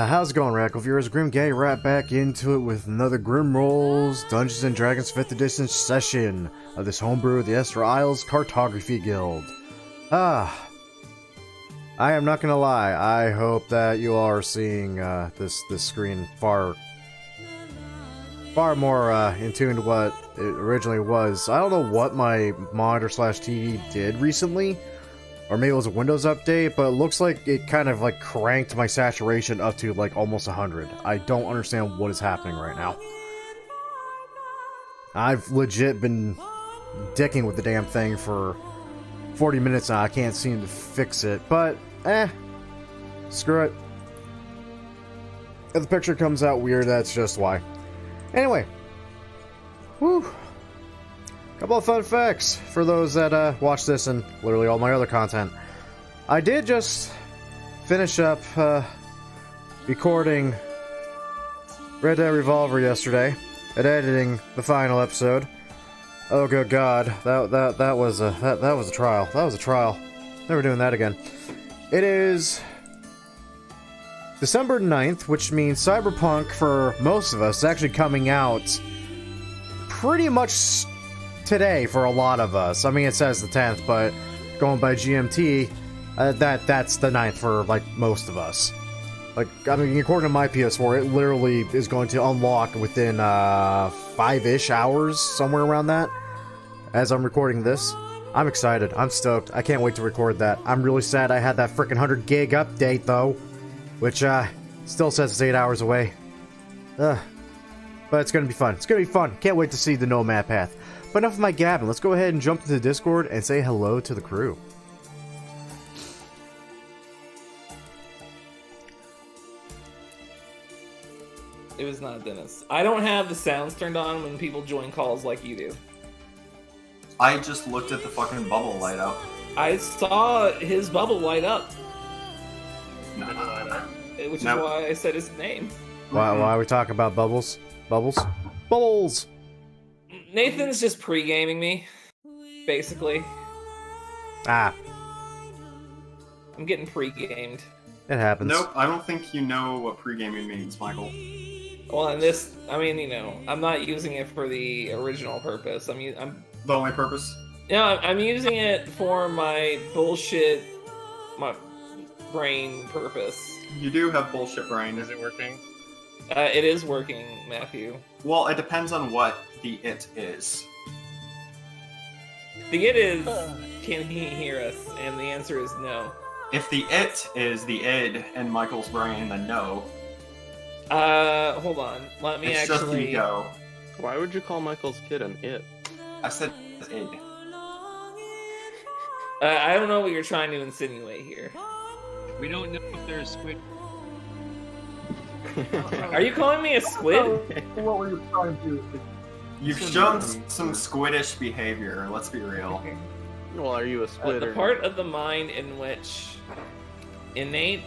How's it going, Radical Viewers? Grim Gaddy right back into it with another Grim Rolls Dungeons & Dragons 5th Edition session of this homebrew of the Esterisle's Cartography Guild. I am not gonna lie, I hope that you all are seeing this screen far more in tune to what it originally was. I don't know what my monitor/TV did recently, or maybe it was a Windows update, but it looks like it kind of like cranked my saturation up to like almost 100. I don't understand what is happening right now. I've legit been dicking with the damn thing for 40 minutes now. I can't seem to fix it, but screw it. If the picture comes out weird, that's just why. Anyway, whew. Couple of fun facts for those that watch this and literally all my other content. I did just finish up recording Red Dead Revolver yesterday and editing the final episode. Oh good God, that was a trial. That was a trial. Never doing that again. It is December 9th, which means Cyberpunk for most of us is actually coming out pretty much today for a lot of us. I mean, it says the 10th, but going by GMT, that's the 9th for like most of us. Like, I mean, according to my PS4, it literally is going to unlock within 5-ish hours, somewhere around that. As I'm recording this, I'm excited. I'm stoked. I can't wait to record that. I'm really sad I had that freaking 100 gig update though, which still says it's 8 hours away. But it's gonna be fun. It's gonna be fun. Can't wait to see the Nomad Path. But enough of my gabbing. Let's go ahead and jump into the Discord and say hello to the crew. It was not Dennis. I don't have the sounds turned on when people join calls like you do. I just looked at the fucking bubble light up. I saw his bubble light up. Nah. Which is why I said his name. Why are we talking about bubbles? Bubbles? Bubbles! Nathan's just pre-gaming me, basically. I'm getting pre-gamed. It happens. Nope, I don't think you know what pre-gaming means, Michael. Well, in this, I mean, you know, I'm not using it for the original purpose. I'm The only purpose? I'm using it for my bullshit, my brain purpose. You do have bullshit brain. Is it working? It is working, Matthew. Well, it depends on what the it is. The it is, can he hear us? And the answer is no. If the it is the id in Michael's brain, then no. Hold on. Let me It's actually... just ego. Why would you call Michael's kid an it? I said id. I don't know what you're trying to insinuate here. We don't know if there's squid. Are you calling me a squid? What were you trying to do? You've shown some squiddish behavior, let's be real. Well, are you a squid The or part of the mind in which innate,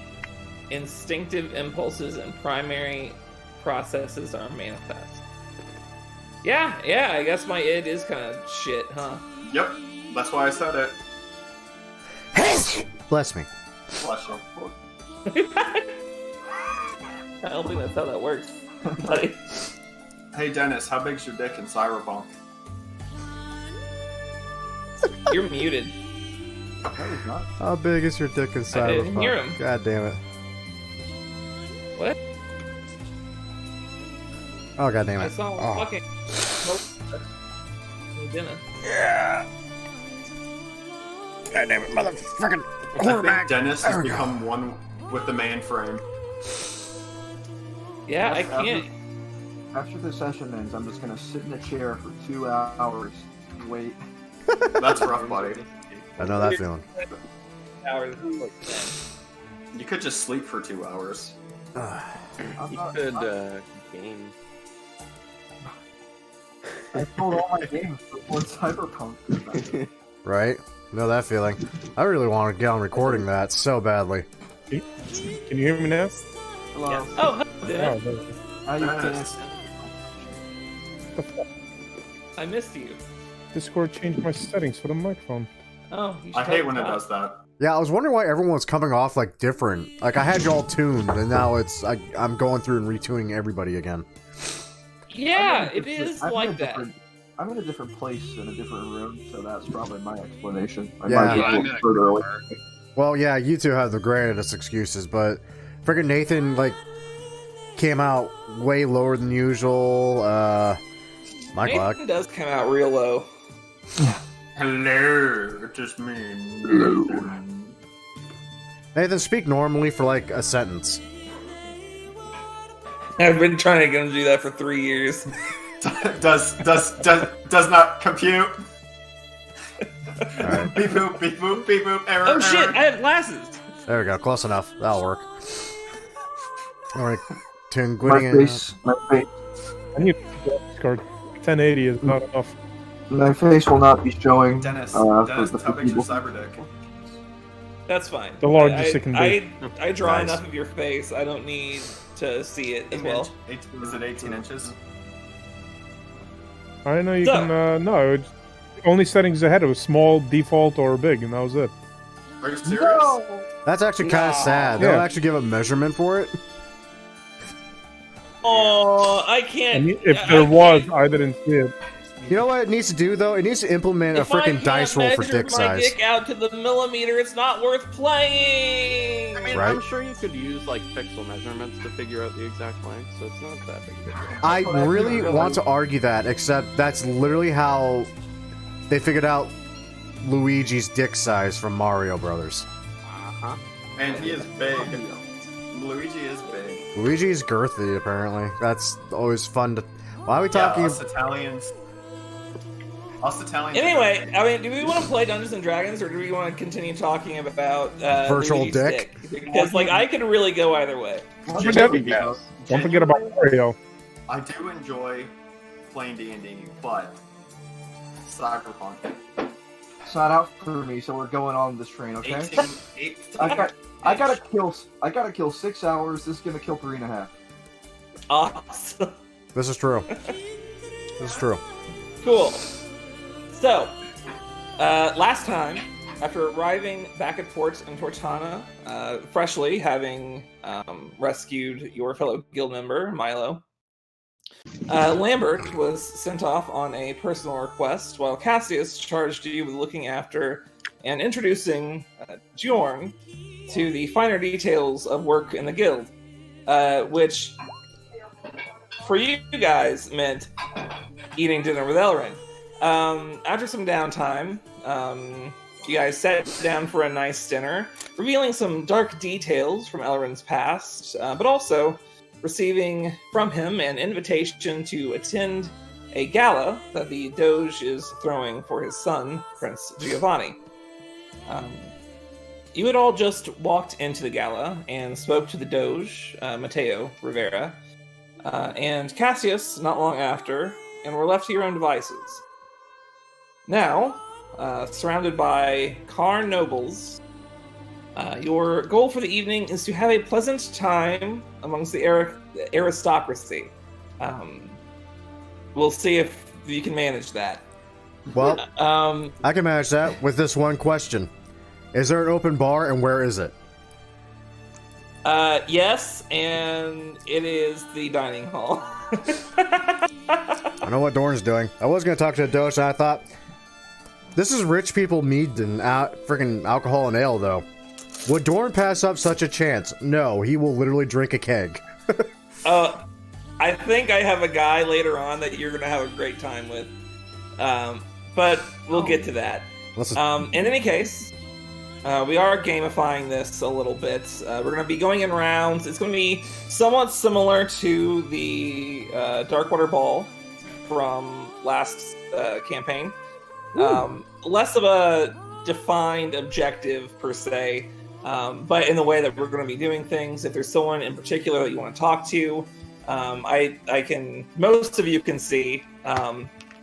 instinctive impulses and primary processes are manifest. Yeah, I guess my id is kind of shit, huh? Yep, that's why I said it. Bless me. Bless you. I don't think that's how that works, buddy. Hey Dennis, how big's your dick in Cyberpunk? You're muted. How big is your dick in Cyberpunk? I didn't hear him. God damn it. What? Oh god damn it. I saw Oh. fucking... Dinner. Yeah. God damn it, motherfucking I quarterback. think Dennis has There we become one with the mainframe. Yeah, I can't... After the session ends, I'm just gonna sit in a chair for 2 hours and wait. That's rough, buddy. I know that feeling. Hours. You could just sleep for 2 hours. you could game? I sold all my games before Cyberpunk. Right? Know that feeling. I really want to get on recording that so badly. Can you hear me now? Hello. Yes. Oh, hello, Dylan. How you doing? I missed you. Discord changed my settings for the microphone. Oh, you should I hate have when it that. does that. Yeah, I was wondering why everyone's coming off like different. Like I had y'all tuned, and now I'm going through and retuning everybody again. Yeah, it is like that. I'm in a different place in a different room, so that's probably my explanation. I Yeah. might be a I'm little in a further away. Well, yeah, you two have the grandest excuses, but freaking Nathan like came out way lower than usual. Michael, Nathan does come out real low. Hello, it is me. Nathan, speak normally for like a sentence. I've been trying to get him to do that for 3 years. does not compute. Alright. Beep boop, beep boop, beep boop, error. Oh shit, error. I have glasses! There we go, close enough. That'll work. Alright, tune My Gwitty face, I need a card. 1080 is not enough. my face will not be showing. Dennis, for Dennis, the how big's your people. cyber dick? That's fine. The largest it can be. I draw Nice. enough of your face, I don't need to see it as well. Is it 18 inches? I didn't know you So- can. No, it's only settings ahead. It was small, default, or big, and that was it. Are you serious? That's actually kind of Nah. sad. They Yeah. don't actually give a measurement for it. Oh, I can't. I mean, if I there was, can't- I didn't see it. You know what it needs to do though? It needs to implement a if I freaking can't dice roll for measure dick my size. dick out to the millimeter, it's not worth playing. I mean, Right. I'm sure you could use like pixel measurements to figure out the exact length, so it's not that big of a deal. I That's what I really figured. want to argue that, except that's literally how they figured out Luigi's dick size from Mario Brothers. Uh-huh. And he is big. Luigi is big. Luigi's girthy, apparently. That's always fun to. Why are we talking? Yeah, us Italians. Us Italians. Anyway, I mean, do we want to play Dungeons and Dragons, or do we want to continue talking about Virtual Luigi's dick? Because, like, I could really go either way. Don't forget about Mario. I do enjoy playing D&D, but Cyberpunk. It's not out for me, so we're going on this train, okay? 18. I gotta kill 6 hours. This is gonna kill 3.5. Awesome. This is true. This is true. Cool. So, last time, after arriving back at port in Tortana, freshly having rescued your fellow guild member, Milo, Lambert was sent off on a personal request, while Cassius charged you with looking after and introducing Bjorn to the finer details of work in the guild, which, for you guys, meant eating dinner with Elrin. After some downtime, you guys sat down for a nice dinner, revealing some dark details from Elrin's past, but also receiving from him an invitation to attend a gala that the Doge is throwing for his son, Prince Giovanni. You had all just walked into the gala and spoke to the Doge, Matteo Rivera, and Cassius not long after, and were left to your own devices. Now, surrounded by Karn nobles, your goal for the evening is to have a pleasant time amongst the aristocracy. We'll see if you can manage that. Well, I can manage that with this one question. Is there an open bar, and where is it? Yes, and it is the dining hall. I know what Dorn's doing. I was going to talk to the Doge, and I thought, this is rich people mead and freaking alcohol and ale, though. Would Dorn pass up such a chance? No, he will literally drink a keg. I think I have a guy later on that you're going to have a great time with. But we'll get to that. In any case, we are gamifying this a little bit. We're going to be going in rounds. It's going to be somewhat similar to the Darkwater Ball from last campaign. Less of a defined objective, per se, but in the way that we're going to be doing things. If there's someone in particular that you want to talk to, I can, most of you can see,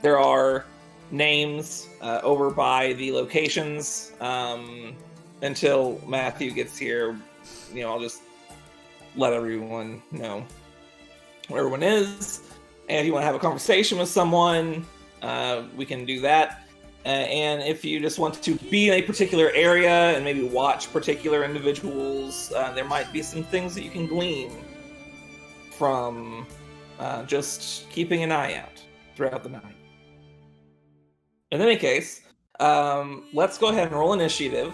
there are names over by the locations. Until Matthew gets here, I'll just let everyone know where everyone is. And if you want to have a conversation with someone, we can do that. And if you just want to be in a particular area and maybe watch particular individuals, there might be some things that you can glean from just keeping an eye out throughout the night. In any case, let's go ahead and roll initiative,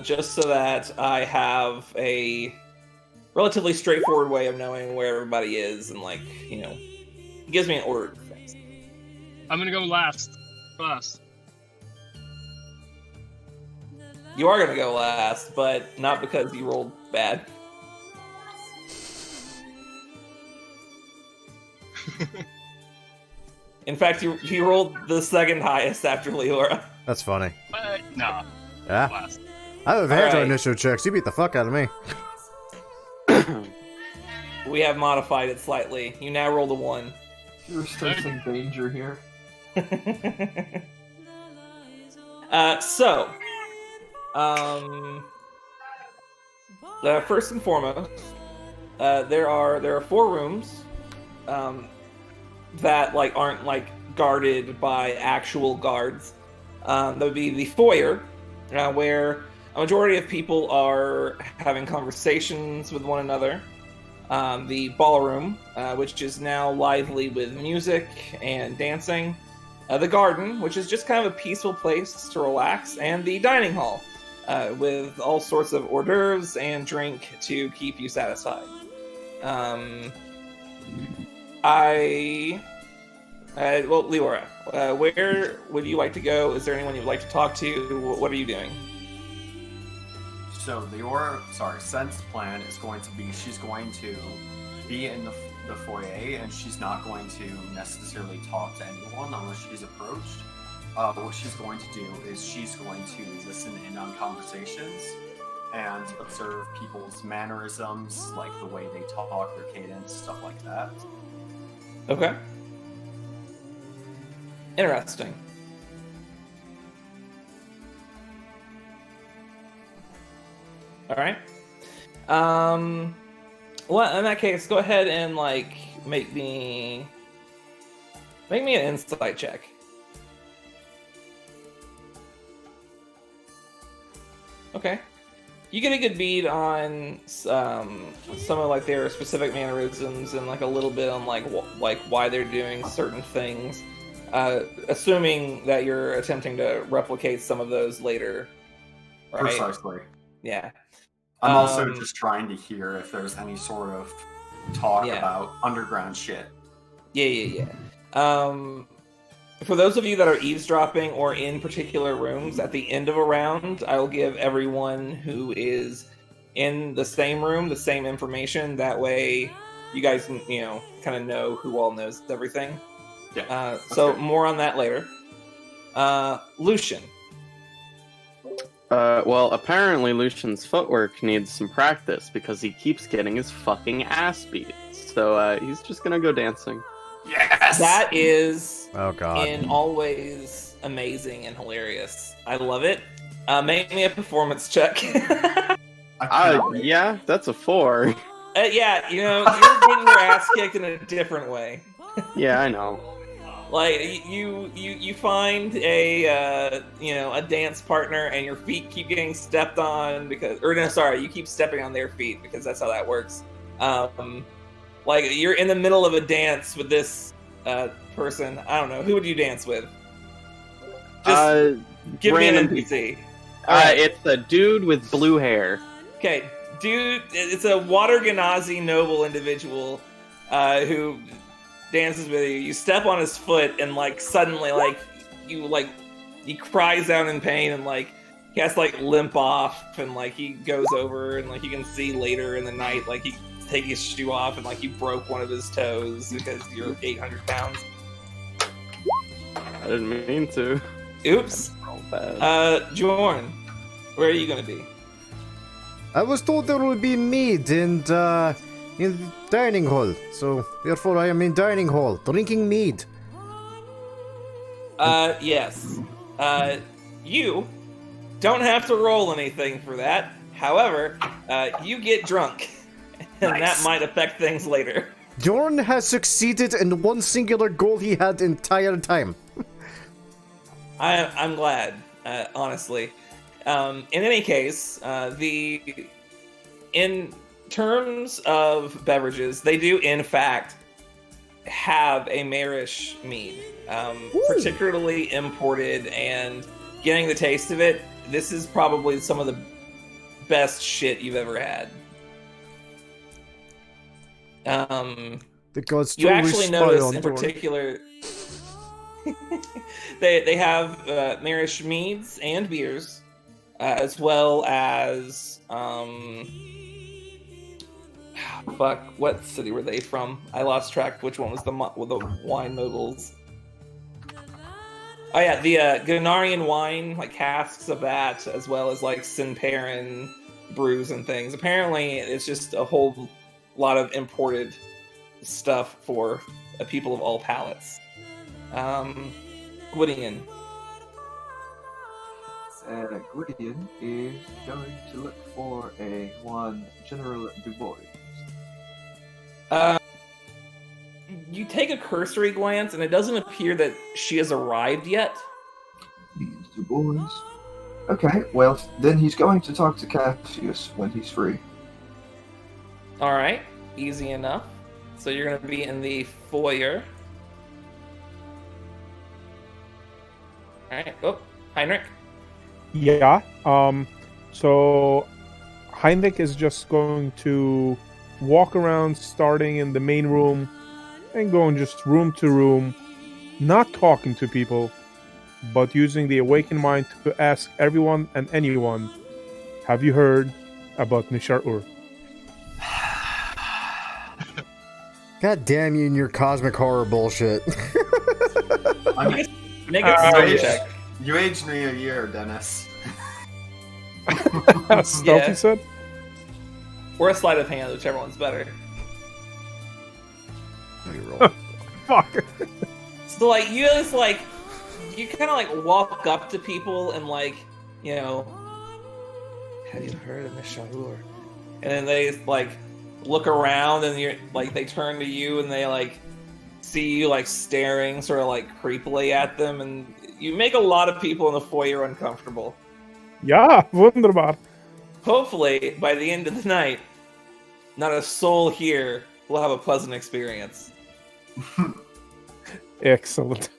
just so that I have a relatively straightforward way of knowing where everybody is, and it gives me an order to things. I'm gonna go last. First. You are gonna go last, but not because you rolled bad. In fact, you rolled the second highest after Leora. That's funny. No. Yeah. Last. I have advantage on Alright. initiative checks. You beat the fuck out of me. We have modified it slightly. You now roll the 1. You're sensing danger here. First and foremost, there are 4 rooms that aren't guarded by actual guards. That would be the foyer, where a majority of people are having conversations with one another. The ballroom, which is now lively with music and dancing. The garden, which is just kind of a peaceful place to relax. And the dining hall, with all sorts of hors d'oeuvres and drink to keep you satisfied. Leora, where would you like to go? Is there anyone you'd like to talk to? What are you doing? So Sen's plan is going to be she's going to be in the foyer, and she's not going to necessarily talk to anyone unless she's approached. What she's going to do is she's going to listen in on conversations and observe people's mannerisms, like the way they talk, their cadence, stuff like that. Okay. Interesting. All right. Well, in that case, go ahead and make me an insight check. Okay. You get a good bead on some of their specific mannerisms and a little bit on why they're doing certain things. Assuming that you're attempting to replicate some of those later, right? Precisely. Yeah. I'm also just trying to hear if there's any sort of talk about underground shit. Yeah. For those of you that are eavesdropping or in particular rooms, at the end of a round, I'll give everyone who is in the same room the same information. That way, you guys can, kind of know who all knows everything. Yeah. So more on that later. Lucian. Well, apparently Lucian's footwork needs some practice because he keeps getting his fucking ass beat. So he's just gonna go dancing. Yes! That is, Oh god. in all ways, amazing and hilarious. I love it. Make me a performance check. Yeah, that's a 4. Yeah, you're getting your ass kicked in a different way. Yeah, I know. You find a dance partner, and your feet keep getting stepped on you keep stepping on their feet because that's how that works. You're in the middle of a dance with this person. I don't know, who would you dance with? Just give me an NPC. Alright. It's a dude with blue hair. Okay, dude, it's a Water Genasi noble individual who dances with you. You step on his foot, and suddenly he cries out in pain, and he has to limp off, and he goes over, and you can see later in the night he take his shoe off, and he broke one of his toes because you're 800 pounds. I didn't mean to. Oops. Jorn, where are you gonna be? I was told there would be mead in dining hall, so therefore I am in dining hall, drinking mead. Yes. You don't have to roll anything for that. However, you get drunk, and that might affect things later. Jorn has succeeded in one singular goal he had entire time. I'm glad, honestly. In any case, in terms of beverages, they do in fact have a marish mead, particularly imported, and getting the taste of it, this is probably some of the best shit you've ever had. The gods You truly actually smile notice on in Dorn. particular they have marish meads and beers, as well as fuck, what city were they from? I lost track. Which one was the wine moguls? Oh yeah, the Gunarian wine, like casks of that, as well as like Sinperin brews and things. Apparently, it's just a whole lot of imported stuff for people of all palates. Gwydion. Gwydion is going to look for one General Dubois. You take a cursory glance, and it doesn't appear that she has arrived yet. These Dubois. Okay, well, then he's going to talk to Cassius when he's free. All right, easy enough. So you're going to be in the foyer. All right. Oh, Heinrich. Yeah. So Heinrich is just going to walk around, starting in the main room and going just room to room, not talking to people, but using the awakened mind to ask everyone and anyone, have you heard about Nishar-Ur? God damn you and your cosmic horror bullshit. I mean, Make a story you check. you aged me a year, Dennis. Stealth, Yeah. you said? Or a sleight of hand, whichever one's better. Fuck. So like you just like you kind of like walk up to people and like, you know, have you heard of Nishar-Ur? And then they like look around and you're like they turn to you and they like see you like staring sort of like creepily at them, and you make a lot of people in the foyer uncomfortable. Ja, wunderbar. Hopefully by the end of the night, not a soul here will have a pleasant experience. Excellent.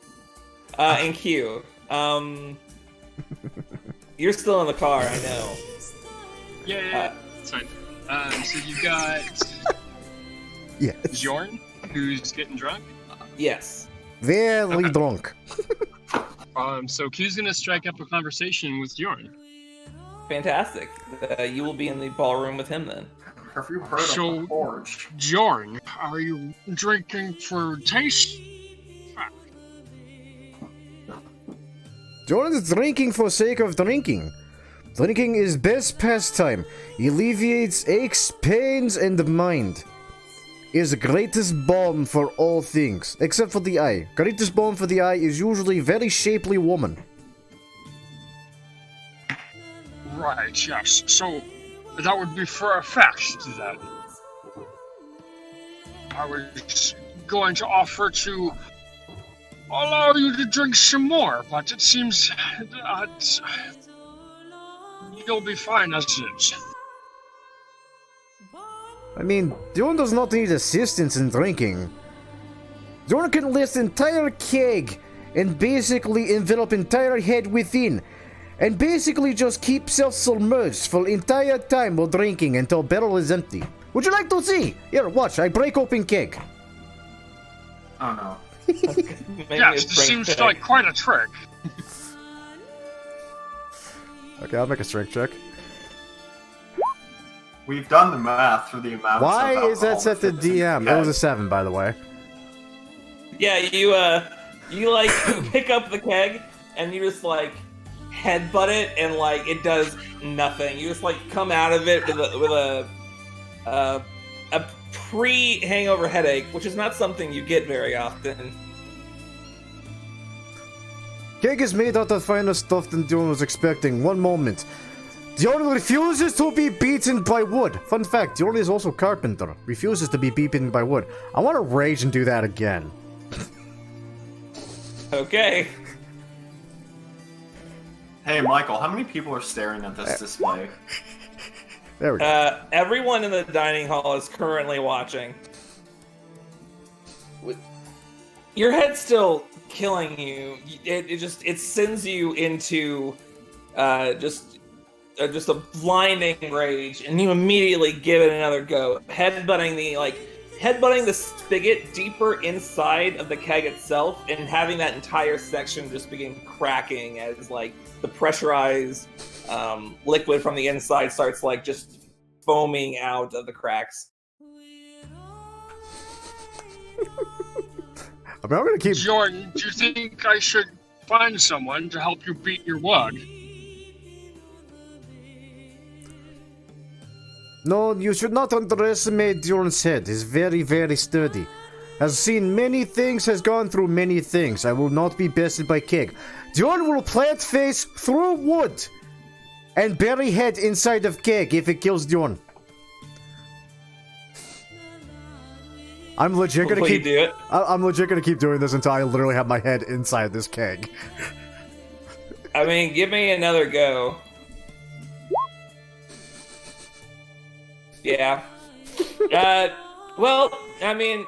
And Q, you're still in the car, I know. Yeah. It's fine. So you've got Yes. Bjorn, who's getting drunk. Yes. Very drunk. So Q's gonna strike up a conversation with Bjorn. Fantastic. You will be in the ballroom with him then. Have you heard So- of the Forge? Bjorn, are you drinking for taste? Jordan is drinking for sake of drinking. Drinking is best pastime. It alleviates aches, pains, and the mind. It is the greatest balm for all things, except for the eye. Greatest balm for the eye is usually very shapely woman. Right, yes. So that would be for a fact then. I was going to offer to allow you to drink some more, but it seems that you'll be fine as it is. I mean, Jordan does not need assistance in drinking. Jordan can lift entire keg and basically envelop entire head within, and basically just keep self-submerged for the entire time while drinking until barrel is empty. Would you like to see? Here, watch, I break open keg. Oh no. Yes, it seems like quite a trick. Okay, I'll make a strength check. We've done the math for the amount Why of is that set to alcohol DM? It was a 7, by the way. Yeah, you like pick up the keg and you just like headbutt it and like it does nothing. You just like come out of it with a pre-hangover headache, which is not something you get very often. Keg is made out of finer stuff than Dion was expecting. One moment. Dion refuses to be beaten by wood. Fun fact, Dion is also carpenter. Refuses to be beaten by wood. I want to rage and do that again. Okay. Hey, Michael, how many people are staring at this display? There we go. Everyone in the dining hall is currently watching. Your head's still killing you. It sends you into just a blinding rage, and you immediately give it another go, headbutting the spigot deeper inside of the keg itself, and having that entire section just begin cracking as like the pressurized liquid from the inside starts like just foaming out of the cracks. I'm gonna keep. Jordan, do you think I should find someone to help you beat your wug? No, you should not underestimate Jordan's head. He's very, very sturdy. Has seen many things, has gone through many things. I will not be bested by keg. Jordan will plant face through wood and bury head inside of keg if it kills Jordan. I'm legit gonna keep do it. I'm legit gonna keep doing this until I literally have my head inside this keg. I mean, give me another go. Yeah. Well, I mean,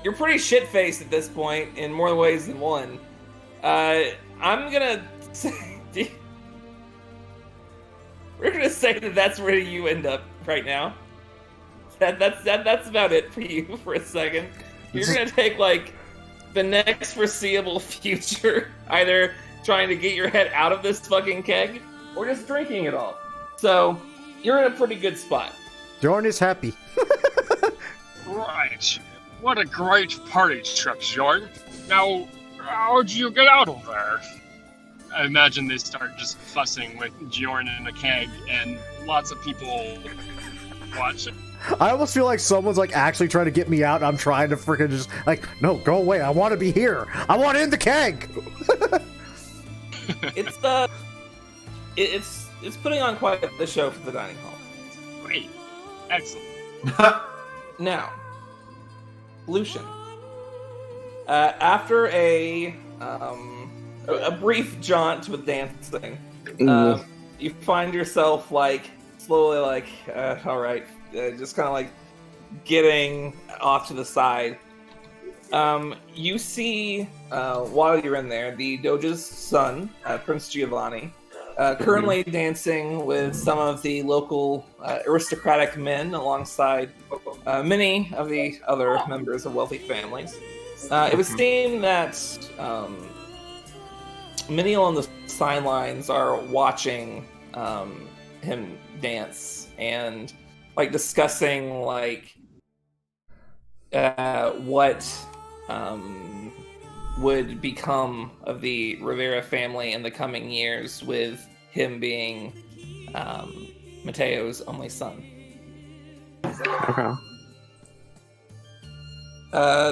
you're pretty shit-faced at this point in more ways than one. I'm gonna say, we're gonna say that's where you end up right now. That's about it for you for a second. You're gonna take like the next foreseeable future, either trying to get your head out of this fucking keg or just drinking it all. So you're in a pretty good spot. Jordan is happy. Right. What a great party trip, Jordan. Now, how'd you get out of there? I imagine they start just fussing with Jordan in the keg, and lots of people watching. I almost feel like someone's like actually trying to get me out. I'm trying to freaking just like, no, go away. I want to be here. I want in the keg. It's putting on quite the show for the dining hall. Great. Excellent. Now, Lucian. After a brief jaunt with dancing, you find yourself like slowly like, all right, just kind of like getting off to the side. You see, while you're in there, the Doge's son, Prince Giovanni, currently dancing with some of the local aristocratic men alongside many of the other members of wealthy families. It would seem that many along the sidelines are watching him dance and like discussing like what would become of the Rivera family in the coming years, with him being Mateo's only son. Okay.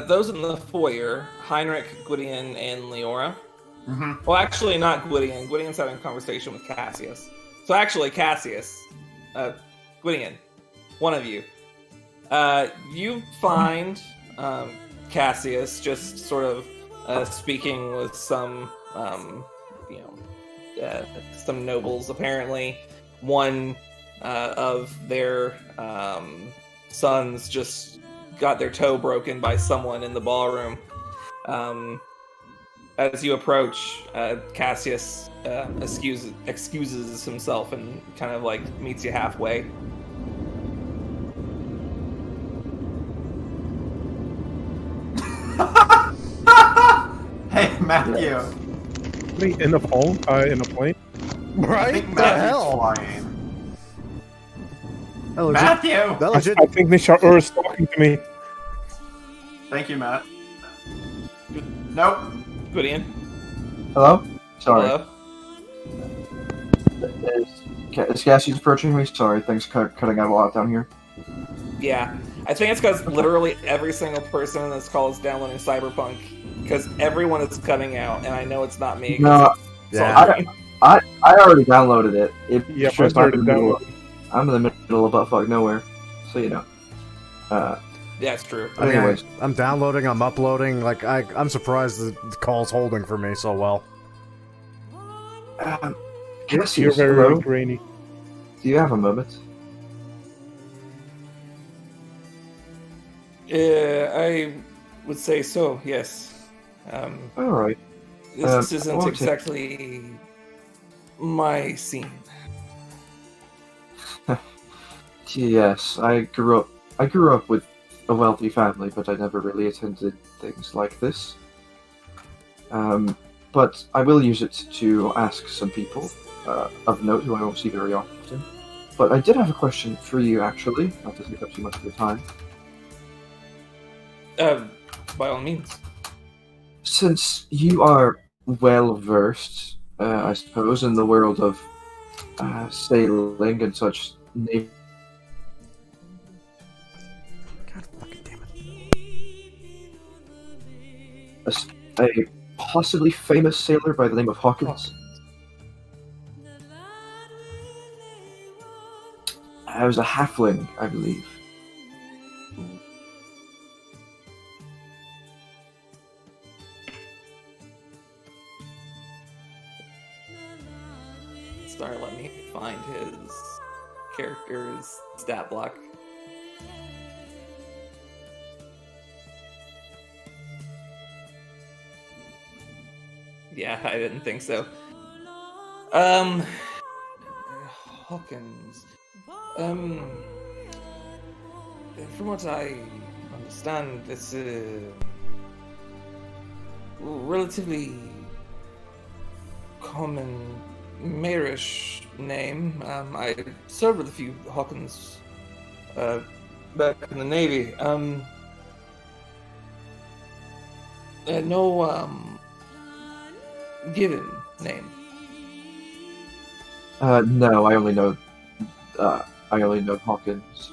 Those in the foyer, Heinrich, Gwydion, and Leora. Mm-hmm. Well, actually, not Gwydion. Gwydion's having a conversation with Cassius. So actually, Cassius, Gwydion, one of you. You find Cassius just sort of speaking with some, some nobles. Apparently, one of their sons just got their toe broken by someone in the ballroom. As you approach, Cassius excuses himself and kind of like meets you halfway. Hey, Matthew. Wait, in a phone? In a plane? I Right? think The Matthew's hell? flying. That legit- Matthew! that legit- I think Nisha is talking to me. Thank you, Matt. Nope. Gwydion, Hello? Sorry. hello? Is Cassie's approaching me? Sorry, things cutting out a lot down here. Yeah, I think it's because literally every single person in this call is downloading Cyberpunk, because everyone is cutting out, and I know it's not me. 'cause No, it's all Yeah. green. I already downloaded it. Yeah, It's just I I'm in started the middle downloading. I'm in the middle of buttfuck nowhere, so you know. That's true. I mean, Anyways. I'm downloading, I'm uploading. Like, I'm surprised the call's holding for me so well. Yes, You're very hello. weak, Rainy. Do you have a moment? I would say so, yes. All right. This isn't okay. exactly my scene. Yes, I grew up with a wealthy family, but I never really attended things like this. But I will use it to ask some people of note who I won't see very often. But I did have a question for you, actually, not to take up too much of your time. By all means. Since you are well versed, I suppose, in the world of sailing and such, God fucking damn it. a possibly famous sailor by the name of Hawkins. I was a halfling, I believe. Sorry, let me find his character's stat block. Yeah, I didn't think so. Hawkins. From what I understand, it's a relatively common Marish name. I served with a few Hawkins back in the Navy. No given name. No, I only know Hawkins.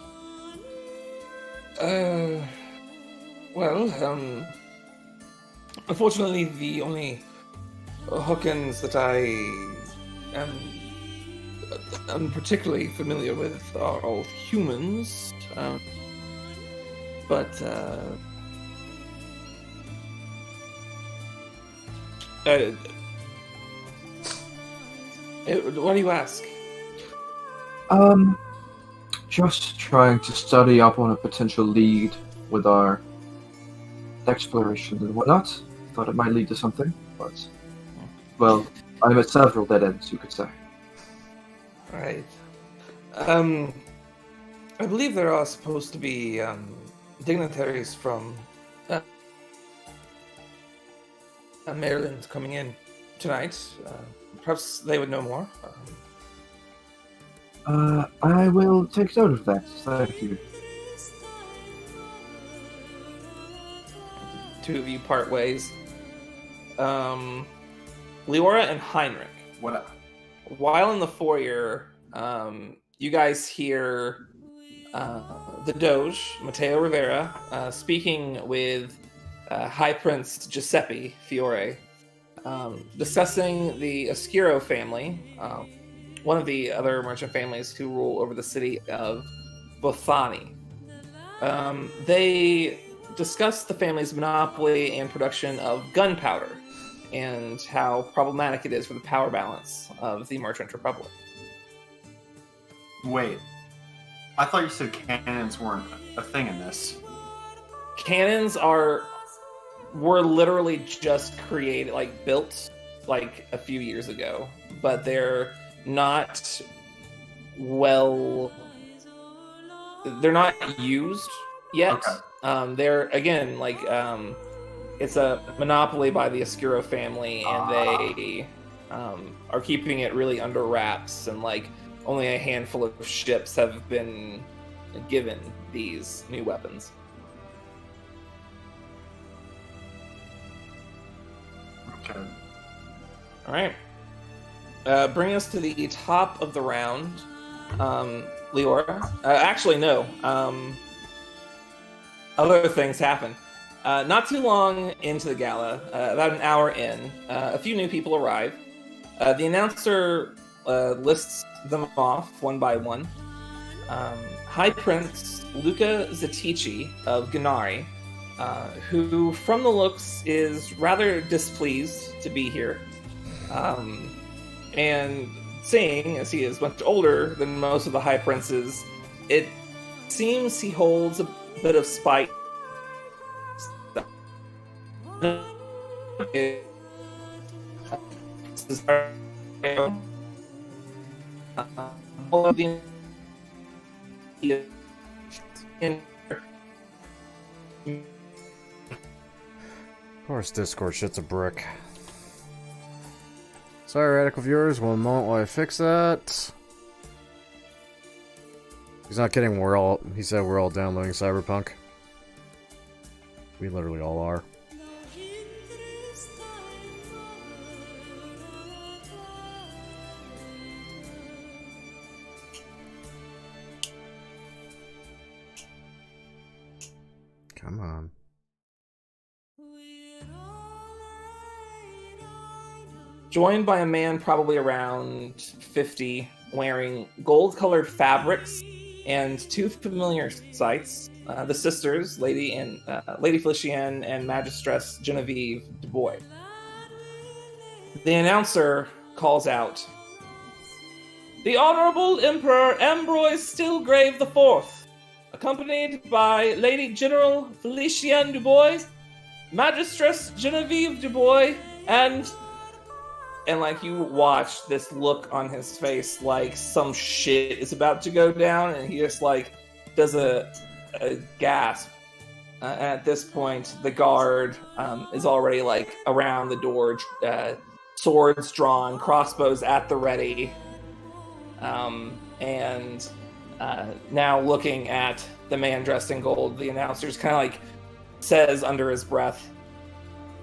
Well, unfortunately, the only Hawkins that I am particularly familiar with are all humans. But what do you ask? Just trying to study up on a potential lead with our exploration and whatnot. Thought it might lead to something, but well, I'm at several dead ends, you could say. Right. I believe there are supposed to be dignitaries from Maryland coming in tonight. Perhaps they would know more. I will take note of that. Thank you. Two of you part ways. Leora and Heinrich. What? While in the foyer, you guys hear the Doge, Matteo Rivera, speaking with High Prince Giuseppe Fiore, discussing the Oscuro family, one of the other merchant families who rule over the city of Bothani. They discuss the family's monopoly and production of gunpowder, and how problematic it is for the power balance of the Merchant Republic. Wait. I thought you said cannons weren't a thing in this. Cannons were literally just created, built, a few years ago, but they're not they're not used yet. Okay. They're, again, it's a monopoly by the Oscuro family, and they are keeping it really under wraps, and only a handful of ships have been given these new weapons. Okay. All right. Bring us to the top of the round, Leora. Actually, no. Other things happen. Not too long into the gala, about an hour in, a few new people arrive. The announcer lists them off one by one. High Prince Luca Zatici of Ganari, who, from the looks, is rather displeased to be here. And seeing as he is much older than most of the High Princes, it seems he holds a bit of spite. Of course, Discord shit's a brick. Sorry, radical viewers. 1 moment while I fix that. He's not kidding. He said we're all downloading Cyberpunk. We literally all are. Come on. Joined by a man probably around 50, wearing gold-colored fabrics and two familiar sights, the sisters, Lady Felicienne and Magistress Genevieve Dubois. The announcer calls out, "The Honorable Emperor Ambroise Stillgrave IV, accompanied by Lady General Felicienne Dubois, Magistress Genevieve Dubois, and like you watch this look on his face like some shit is about to go down, and he just like does a gasp. At this point, the guard is already like around the door, swords drawn, crossbows at the ready, and now looking at the man dressed in gold, the announcer's kind of like says under his breath,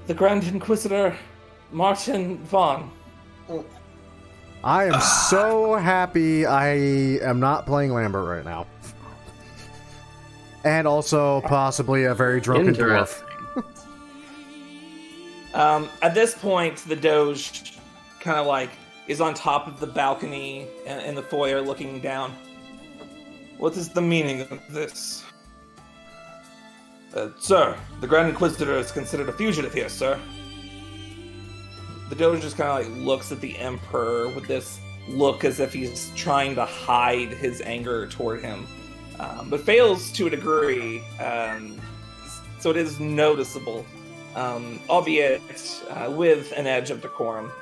"The Grand Inquisitor, Martin Vaughn." I am so happy I am not playing Lambert right now. And also possibly a very drunken dwarf. At this point, the Doge kind of like is on top of the balcony in the foyer looking down. "What is the meaning of this?" "Sir, the Grand Inquisitor is considered a fugitive here, sir." The Doge just kind of like looks at the Emperor with this look as if he's trying to hide his anger toward him, but fails to a degree, so it is noticeable, albeit with an edge of decorum.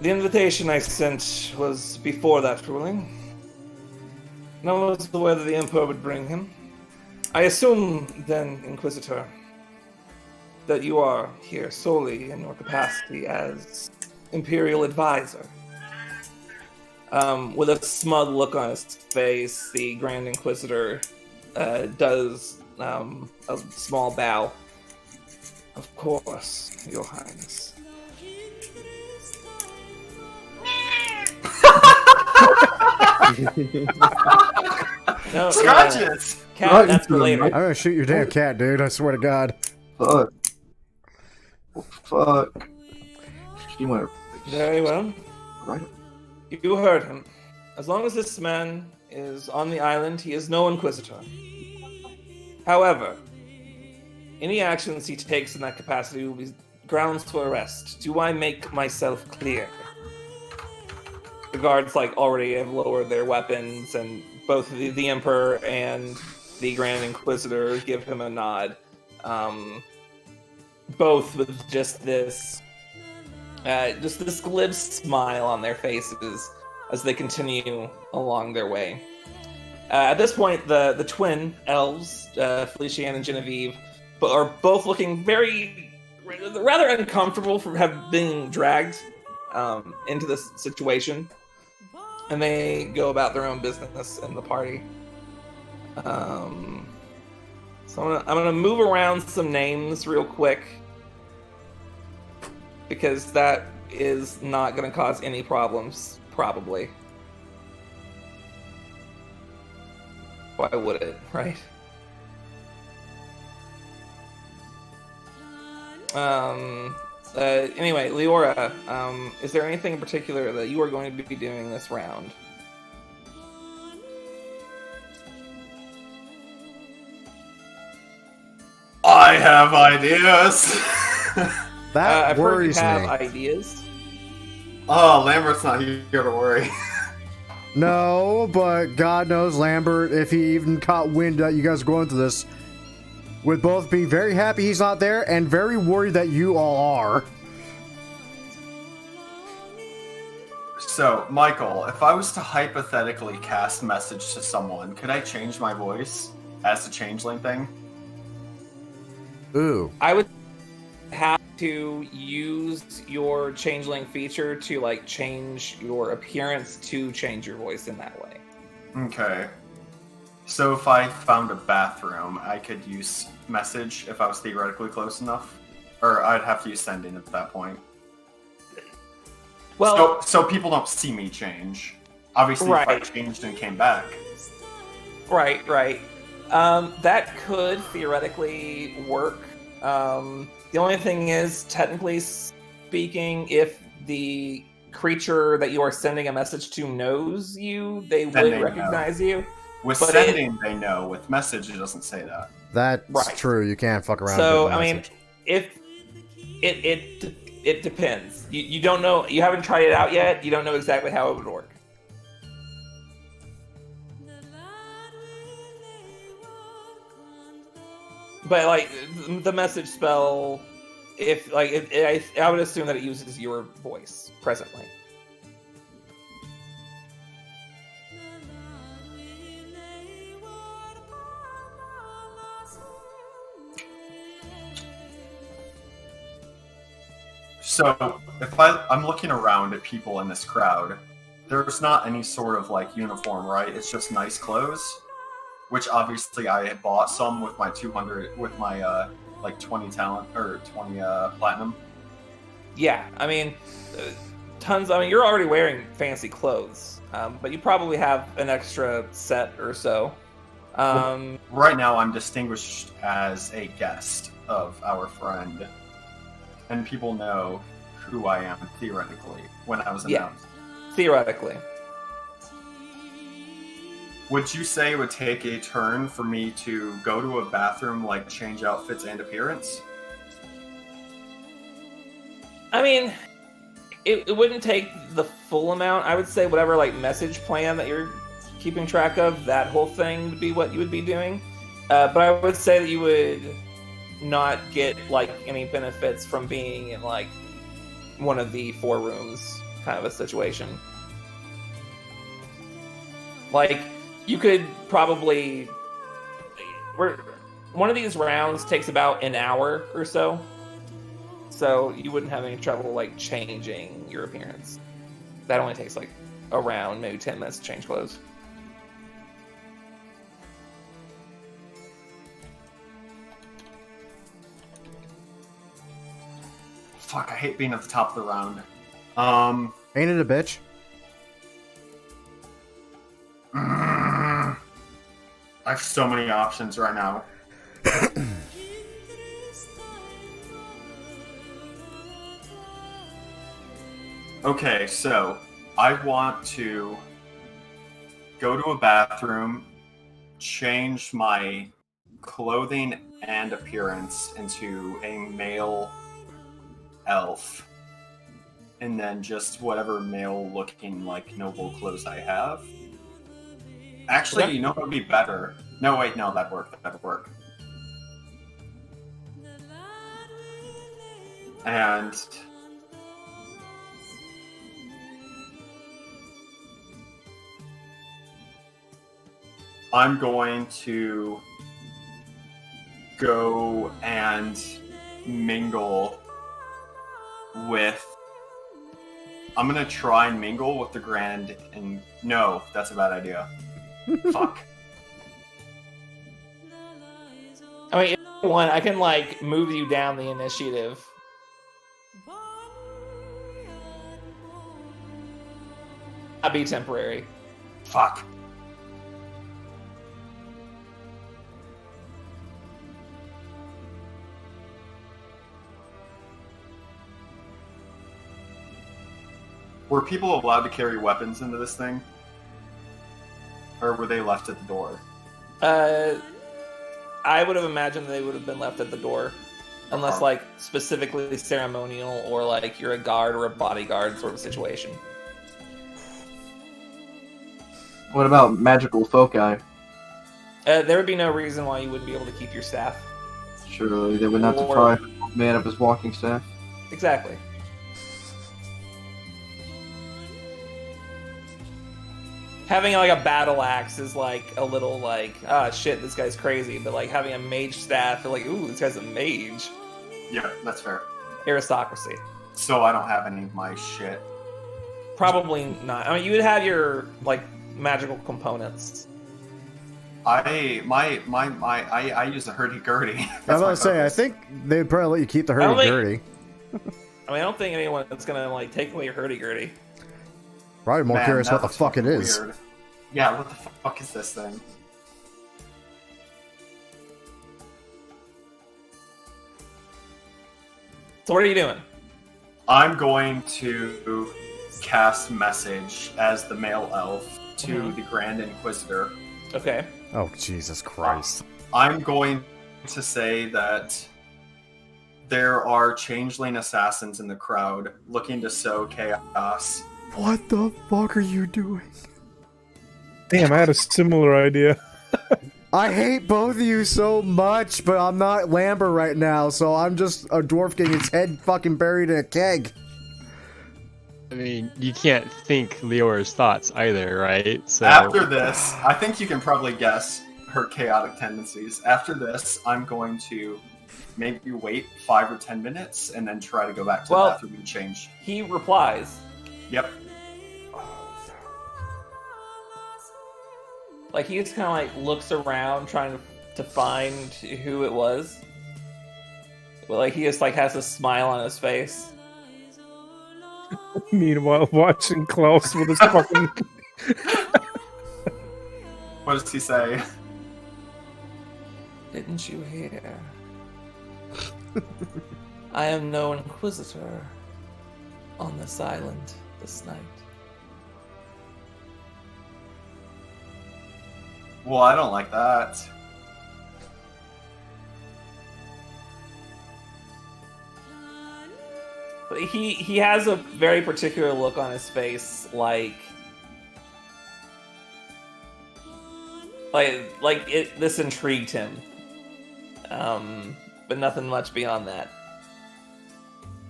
"The invitation I sent was before that ruling. No one was aware that the Emperor would bring him. I assume, then, Inquisitor, that you are here solely in your capacity as Imperial Advisor." With a smug look on his face, the Grand Inquisitor does a small bow. "Of course, Your Highness." No, Scratches! Cat, Right that's for later. I'm gonna shoot your damn cat, dude. I swear to God. Fuck. Fuck. You want to... Very well. Right. You heard him. As long as this man is on the island, he is no Inquisitor. However, any actions he takes in that capacity will be grounds for arrest. Do I make myself clear? The guards already have lowered their weapons, and both the Emperor and the Grand Inquisitor give him a nod. Both with just this glib smile on their faces as they continue along their way. At this point, the twin elves, Felicienne and Genevieve, are both looking rather uncomfortable for being dragged into this situation, and they go about their own business in the party. So I'm gonna move around some names real quick, because that is not gonna cause any problems, probably. Why would it, right? Anyway, Leora, is there anything in particular that you are going to be doing this round? I have ideas. That I've heard you worries have me. ideas. Oh, Lambert's not here to worry. No, but God knows Lambert, if he even caught wind that you guys are going through this, would both be very happy he's not there and very worried that you all are. So, Michael, if I was to hypothetically cast message to someone, could I change my voice as a changeling thing? Ooh. I would have to use your changeling feature to like change your appearance to change your voice in that way. Okay. So if I found a bathroom, I could use message if I was theoretically close enough? Or I'd have to use send in at that point. Well, So people don't see me change. Obviously, if I changed and came back. right. That could theoretically work. The only thing is, technically speaking, if the creature that you are sending a message to knows you, they Then would they recognize you. With But sending, they know. With message, it doesn't say that. That's Right. true. You can't fuck around. So, with the I mean, message. if it depends. You don't know. You haven't tried it out yet. You don't know exactly how it would work. But like the message spell, if like I would assume that it uses your voice presently. So if I'm looking around at people in this crowd, there's not any sort of like uniform, right? It's just nice clothes, which obviously I had bought some with my 200, with my like 20 talent or 20 platinum. Yeah, I mean, tons. I mean, you're already wearing fancy clothes, but you probably have an extra set or so. Right now, I'm distinguished as a guest of our friend, and people know who I am theoretically when I was announced. Theoretically. Would you say it would take a turn for me to go to a bathroom, like change outfits and appearance? I mean, it wouldn't take the full amount. I would say whatever like message plan that you're keeping track of, that whole thing would be what you would be doing. But I would say that you would not get like any benefits from being in like one of the 4 rooms kind of a situation. Like you could probably one of these rounds takes about an hour or so. So you wouldn't have any trouble like changing your appearance. That only takes like around maybe 10 minutes to change clothes. Fuck, I hate being at the top of the round. Ain't it a bitch? I have so many options right now. Okay, so I want to go to a bathroom, change my clothing and appearance into a male elf, and then just whatever male-looking, like, noble clothes I have. Actually, Okay. you know what would be better? No, wait, no, that'd work. That'd work. And I'm going to go and mingle with... I'm going to try and mingle with the Grand... and no, that's a bad idea. Fuck. I mean, if you want, I can like move you down the initiative. That'd be temporary. Fuck. Were people allowed to carry weapons into this thing? Or were they left at the door? I would have imagined they would have been left at the door. Unless, like, specifically ceremonial, or, like, you're a guard or a bodyguard sort of situation. What about magical foci? There would be no reason why you wouldn't be able to keep your staff. Surely they would not deprive a man of his walking staff. Exactly. Having, like, a battle axe is, like, a little, like, ah, shit, this guy's crazy. But, like, having a mage staff, you're like, ooh, this guy's a mage. Yeah, that's fair. Aristocracy. So I don't have any of my shit. Probably not. I mean, you would have your, like, magical components. I use a hurdy-gurdy. I was about to say, I think they'd probably let you keep the hurdy-gurdy. I mean, I don't think anyone's gonna, like, take away your hurdy-gurdy. Probably more curious what the fuck it is. Weird. Yeah, what the fuck is this thing? So what are you doing? I'm going to cast message as the male elf to the Grand Inquisitor. Okay. Oh, Jesus Christ. I'm going to say that there are changeling assassins in the crowd looking to sow chaos. What the fuck are you doing? Damn, I had a similar idea. I hate both of you so much, but I'm not Lambert right now, so I'm just a dwarf getting its head fucking buried in a keg. I mean, you can't think Leora's thoughts either, right? So After this, I think you can probably guess her chaotic tendencies. After this, I'm going to maybe wait 5 or 10 minutes and then try to go back to the bathroom and change. He replies. Yep. Like, he just kind of, like, looks around trying to find who it was. But, like, he just, like, has a smile on his face. Meanwhile, watching Klaus with his fucking... What does he say? Didn't you hear? I am no inquisitor on this island this night. Well, I don't like that. But he has a very particular look on his face, like this intrigued him. But nothing much beyond that.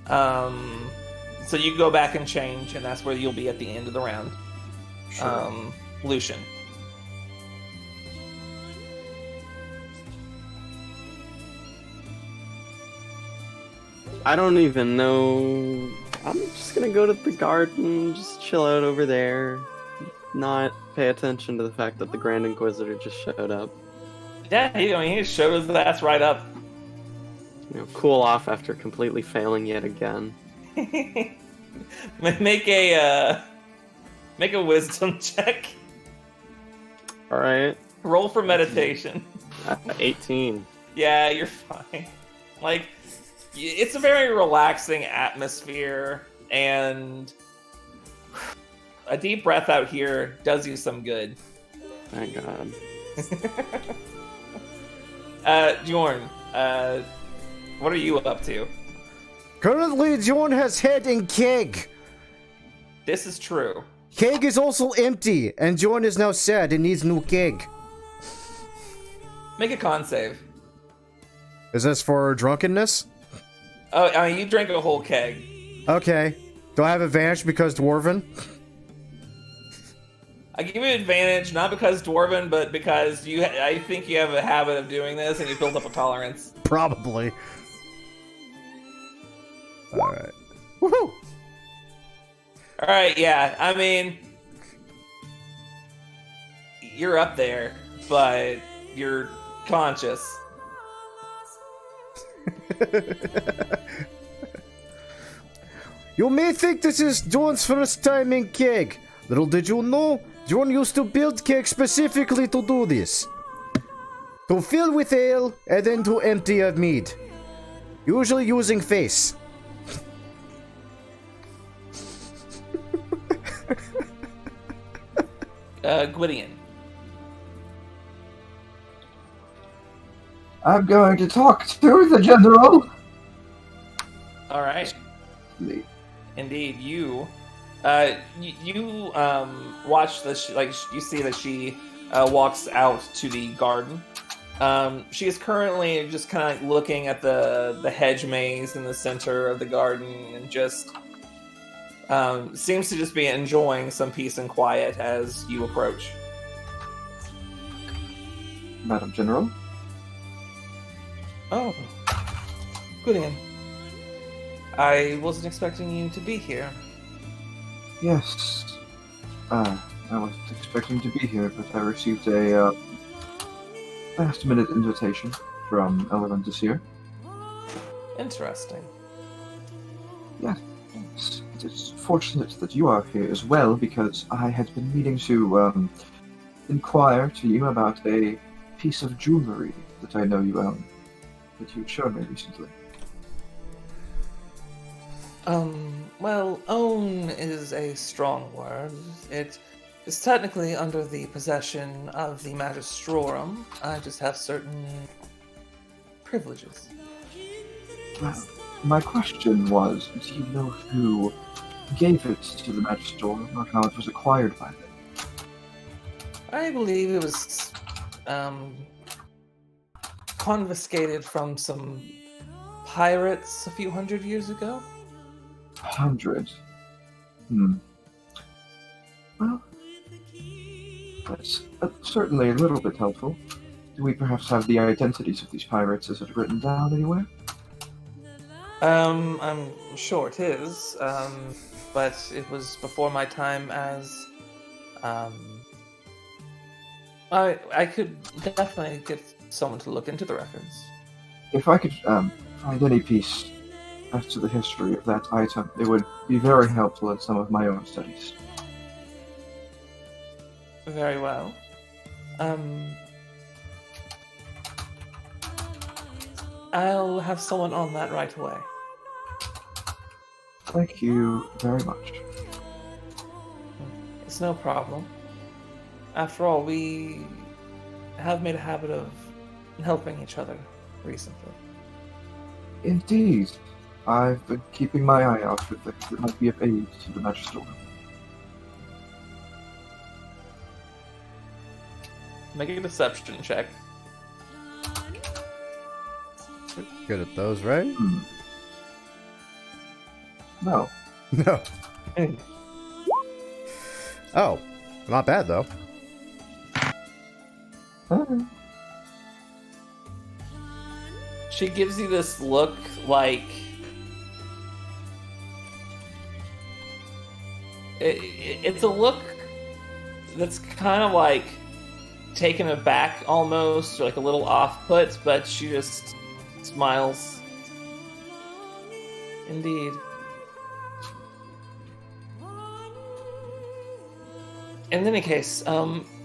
So you go back and change, and that's where you'll be at the end of the round. Sure. Lucian. I don't even know. I'm just gonna go to the garden, just chill out over there, not pay attention to the fact that the Grand Inquisitor just showed up. Yeah, he just showed his ass right up. You know, cool off after completely failing yet again. Make a wisdom check. All right. Roll for meditation. 18. Yeah, you're fine. Like, it's a very relaxing atmosphere, and a deep breath out here does you some good. Thank God. Jorn, what are you up to? Currently, Jorn has head in keg. This is true. Keg is also empty, and Jorn is now sad and needs new keg. Make a con save. Is this for drunkenness? Oh, I mean, you drank a whole keg. Okay. Do I have advantage because Dwarven? I give you advantage, not because Dwarven, but because I think you have a habit of doing this, and you built up a tolerance. Probably. Alright. Woohoo! Alright, yeah, I mean, you're up there, but you're conscious. You may think this is Jorn's first time in keg. Little did you know, Jorn used to build keg specifically to do this. To fill with ale, and then to empty of mead. Usually using face. Gwydion. I'm going to talk to the general. All right. Indeed, you watch this. Like you see that she walks out to the garden. She is currently just kind of looking at the hedge maze in the center of the garden, and just seems to just be enjoying some peace and quiet as you approach. Madam General. Oh, Gwydion. I wasn't expecting you to be here. Yes. I wasn't expecting to be here, but I received a last-minute invitation from Elrond this year. Interesting. Yes. It is fortunate that you are here as well, because I had been meaning to inquire to you about a piece of jewelry that I know you own, that you had shown me recently. Well, own is a strong word. It is technically under the possession of the Magistrorum. I just have certain privileges. Well, my question was, do you know who gave it to the Magistrorum, or how it was acquired by them? I believe it was, confiscated from some pirates a few hundred years ago. 100. Well, that's certainly a little bit helpful. Do we perhaps have the identities of these pirates? Is it written down anywhere? I'm sure it is, but it was before my time as, I could definitely get someone to look into the records. If I could find any piece as to the history of that item, it would be very helpful in some of my own studies. Very well. I'll have someone on that right away. Thank you very much. It's no problem. After all, we have made a habit of helping each other recently. Indeed. I've been keeping my eye out for things that might be of aid to the Magistrorum. Make a deception check. Good at those, right? No. No. Oh, not bad though. She gives you this look like it's a look that's kind of like taken aback almost, or like a little off-put, but she just smiles. Indeed. In any case,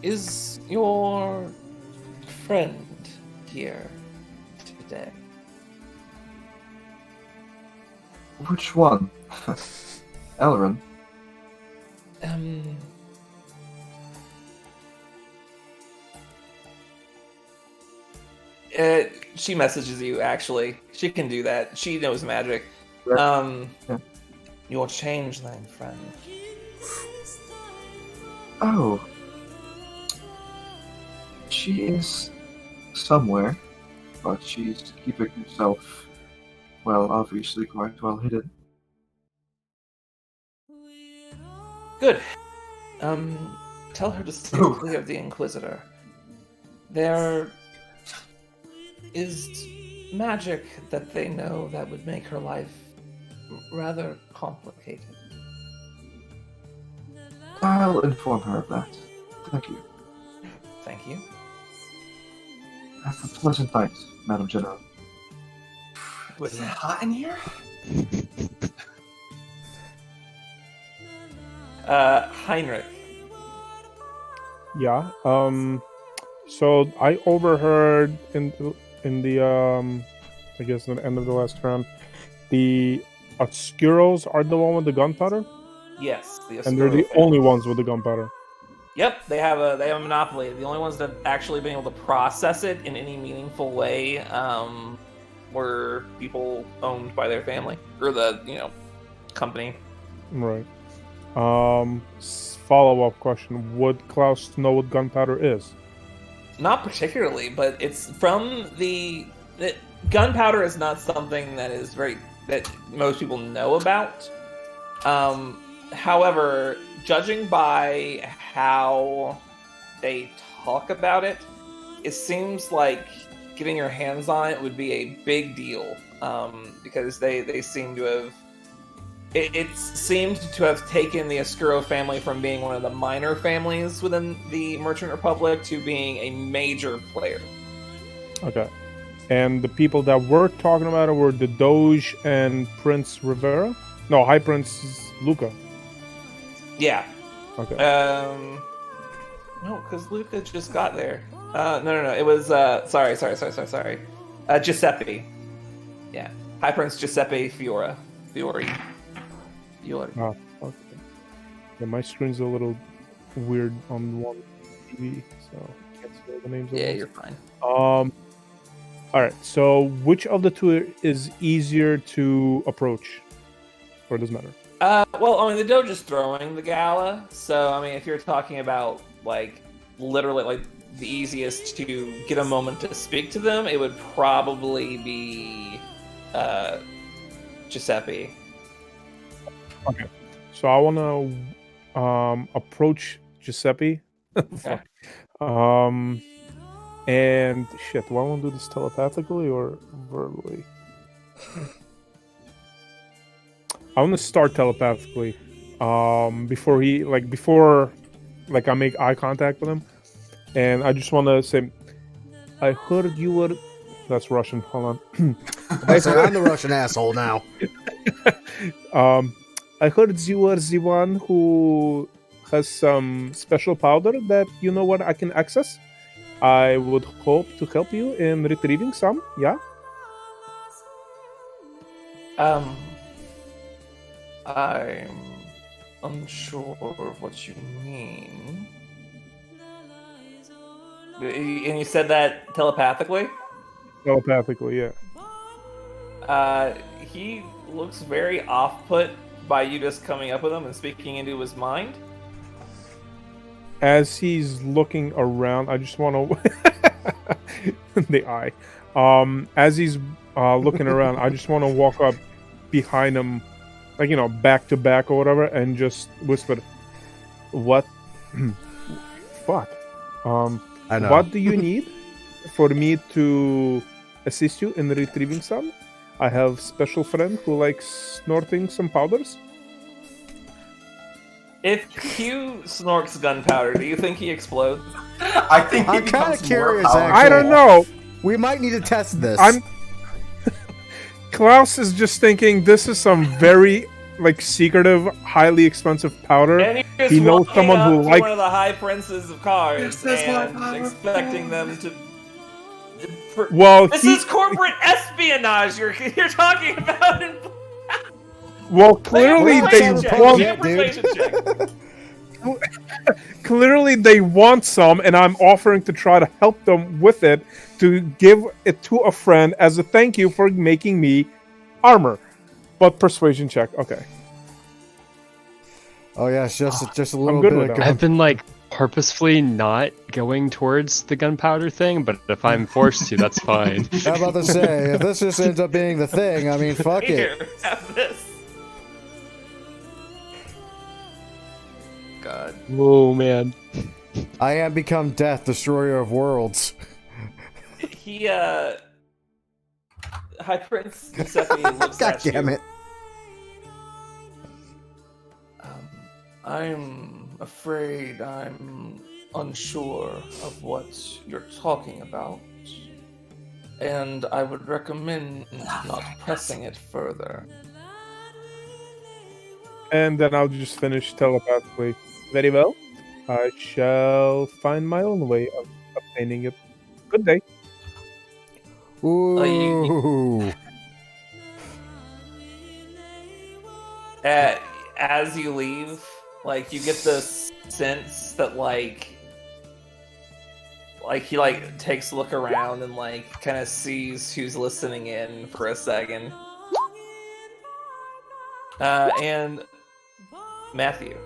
is your friend here today? Which one? Elrond? She messages you, actually. She can do that. She knows magic. Yeah. Your changeling friend. Oh. She is somewhere, but she's keeping herself, well, obviously quite well hidden. Good. Tell her to stay clear of the Inquisitor. There is magic that they know that would make her life rather complicated. I'll inform her of that. Thank you. Thank you. Have a pleasant night, Madam General. Was it hot in here? Heinrich. Yeah. So I overheard in the I guess at the end of the last round, the Obscuros are the one with the gunpowder, Yes, the and they're the Esterisle only ones with the gunpowder. Yep, they have a monopoly. The only ones that have actually been able to process it in any meaningful way were people owned by their family or the company. Right. Follow-up question: would Klaus know what gunpowder is? Not particularly, but it's from the gunpowder is not something that most people know about. However, judging by how they talk about it, it seems like getting your hands on it would be a big deal. Because they seem to have it seemed to have taken the Esterisle family from being one of the minor families within the Merchant Republic to being a major player. Okay. And the people that were talking about it were the Doge and Prince Rivera? No, High Prince Luca. Yeah. Okay. No, because Luca just got there. No. It was sorry. Giuseppe. Yeah. High Prince Giuseppe Fiori. Oh, okay. Yeah, my screen's a little weird on one TV, so I can't see all the names. Yeah, you're fine. All right. So, which of the two is easier to approach, or does it matter? Well, I mean, the Doge is throwing the gala, so I mean, if you're talking about literally the easiest to get a moment to speak to them, it would probably be Giuseppe. Okay. So I want to approach Giuseppe. Okay. And shit, do I want to do this telepathically or verbally? I want to start telepathically. Before I make eye contact with him, and I just want to say, I heard you were. That's Russian. Hold on. I'm the Russian asshole now. I heard you were the one who has some special powder that you know what I can access. I would hope to help you in retrieving some. Yeah. I'm unsure of what you mean. And you said that telepathically? Telepathically, yeah. He looks very off-put by you just coming up with him and speaking into his mind. As he's looking around, I just want to the eye. As he's looking around, I just want to walk up behind him, back to back or whatever, and just whisper, "What? Fuck. I know. What do you need for me to assist you in retrieving some? I have special friend who likes snorting some powders." If Q snorts gunpowder, do you think he explodes? I think he I'm kinda becomes curious, more actually. I don't know. We might need to test this. Klaus is just thinking this is some very secretive, highly expensive powder. And he's just He knows walking someone up who to likes. one of the high princes of cards This is my and power expecting them to. Well, This is corporate espionage you're talking about. Well, clearly they want- Clearly they want some, and I'm offering to try to help them with it to give it to a friend as a thank you for making me armor. But persuasion check, okay. Oh yeah, it's just a little good bit with of that. I've been purposefully not going towards the gunpowder thing, but if I'm forced to, that's fine. I'm about to say, if this just ends up being the thing, I mean, fuck it. Here, have this. God. Oh man. I am become death, destroyer of worlds. He, High Prince Giuseppe looks God at damn you. it. I'm afraid I'm unsure of what you're talking about, and I would recommend not pressing it further. And then I'll just finish telepathically. Very well. I shall find my own way of obtaining it. Good day. Ooh. As you leave, Like, you get the sense that, like he, like, takes a look around and, like, kind of sees who's listening in for a second. And Matthew.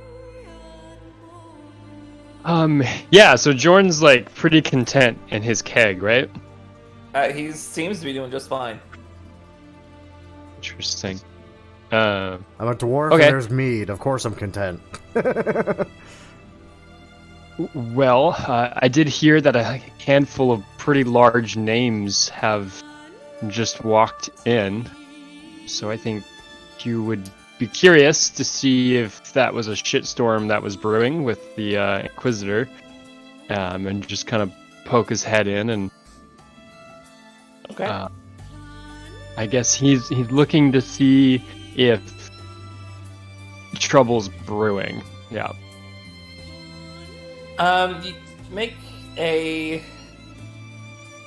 Yeah, so Jordan's, like, pretty content in his keg, right? He seems to be doing just fine. Interesting. I'm a dwarf Okay. and there's mead. Of course I'm content. Well, I did hear that a handful of pretty large names have just walked in, so I think you would be curious to see if that was a shitstorm that was brewing with the Inquisitor, and just kind of poke his head in, and Okay. I guess he's looking to see if trouble's brewing. Yeah. You make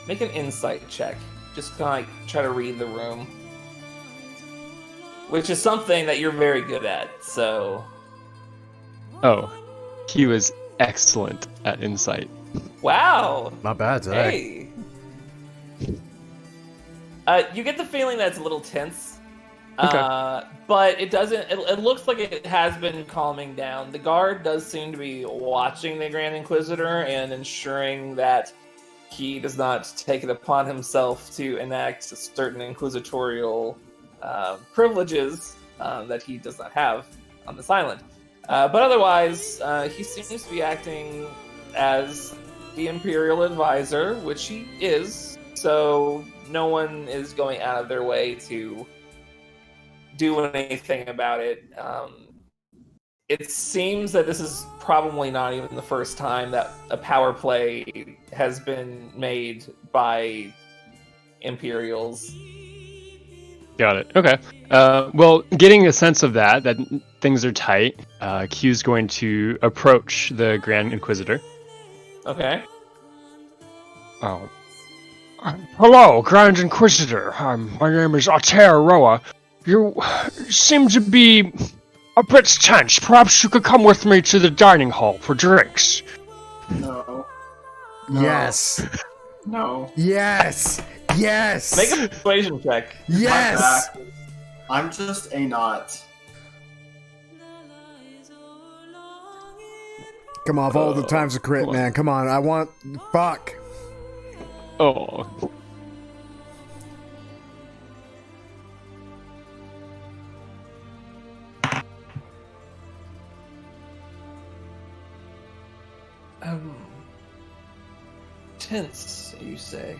an insight check. Just kind of like try to read the room, which is something that you're very good at. So, Oh, he was excellent at insight. wow. Not bad today. Hey. You get the feeling that it's a little tense. Okay. But it doesn't. It looks like it has been calming down. The guard does seem to be watching the Grand Inquisitor and ensuring that he does not take it upon himself to enact certain inquisitorial privileges that he does not have on this island. But otherwise, he seems to be acting as the Imperial advisor, which he is. So no one is going out of their way to do anything about it. It seems that this is probably not even the first time that a power play has been made by Imperials. Got it. Okay. Well, getting a sense of that things are tight, Q's going to approach the Grand Inquisitor. Okay. Oh. Hello, Grand Inquisitor. My name is Esterisle. You seem to be a bit tense. Perhaps you could come with me to the dining hall for drinks. No. Yes. No. Yes. Yes. Make a persuasion check. Yes. My back. I'm just a knot. Come on, of all the times to crit, man. Come on, I want. Fuck. Oh. Tense, you say?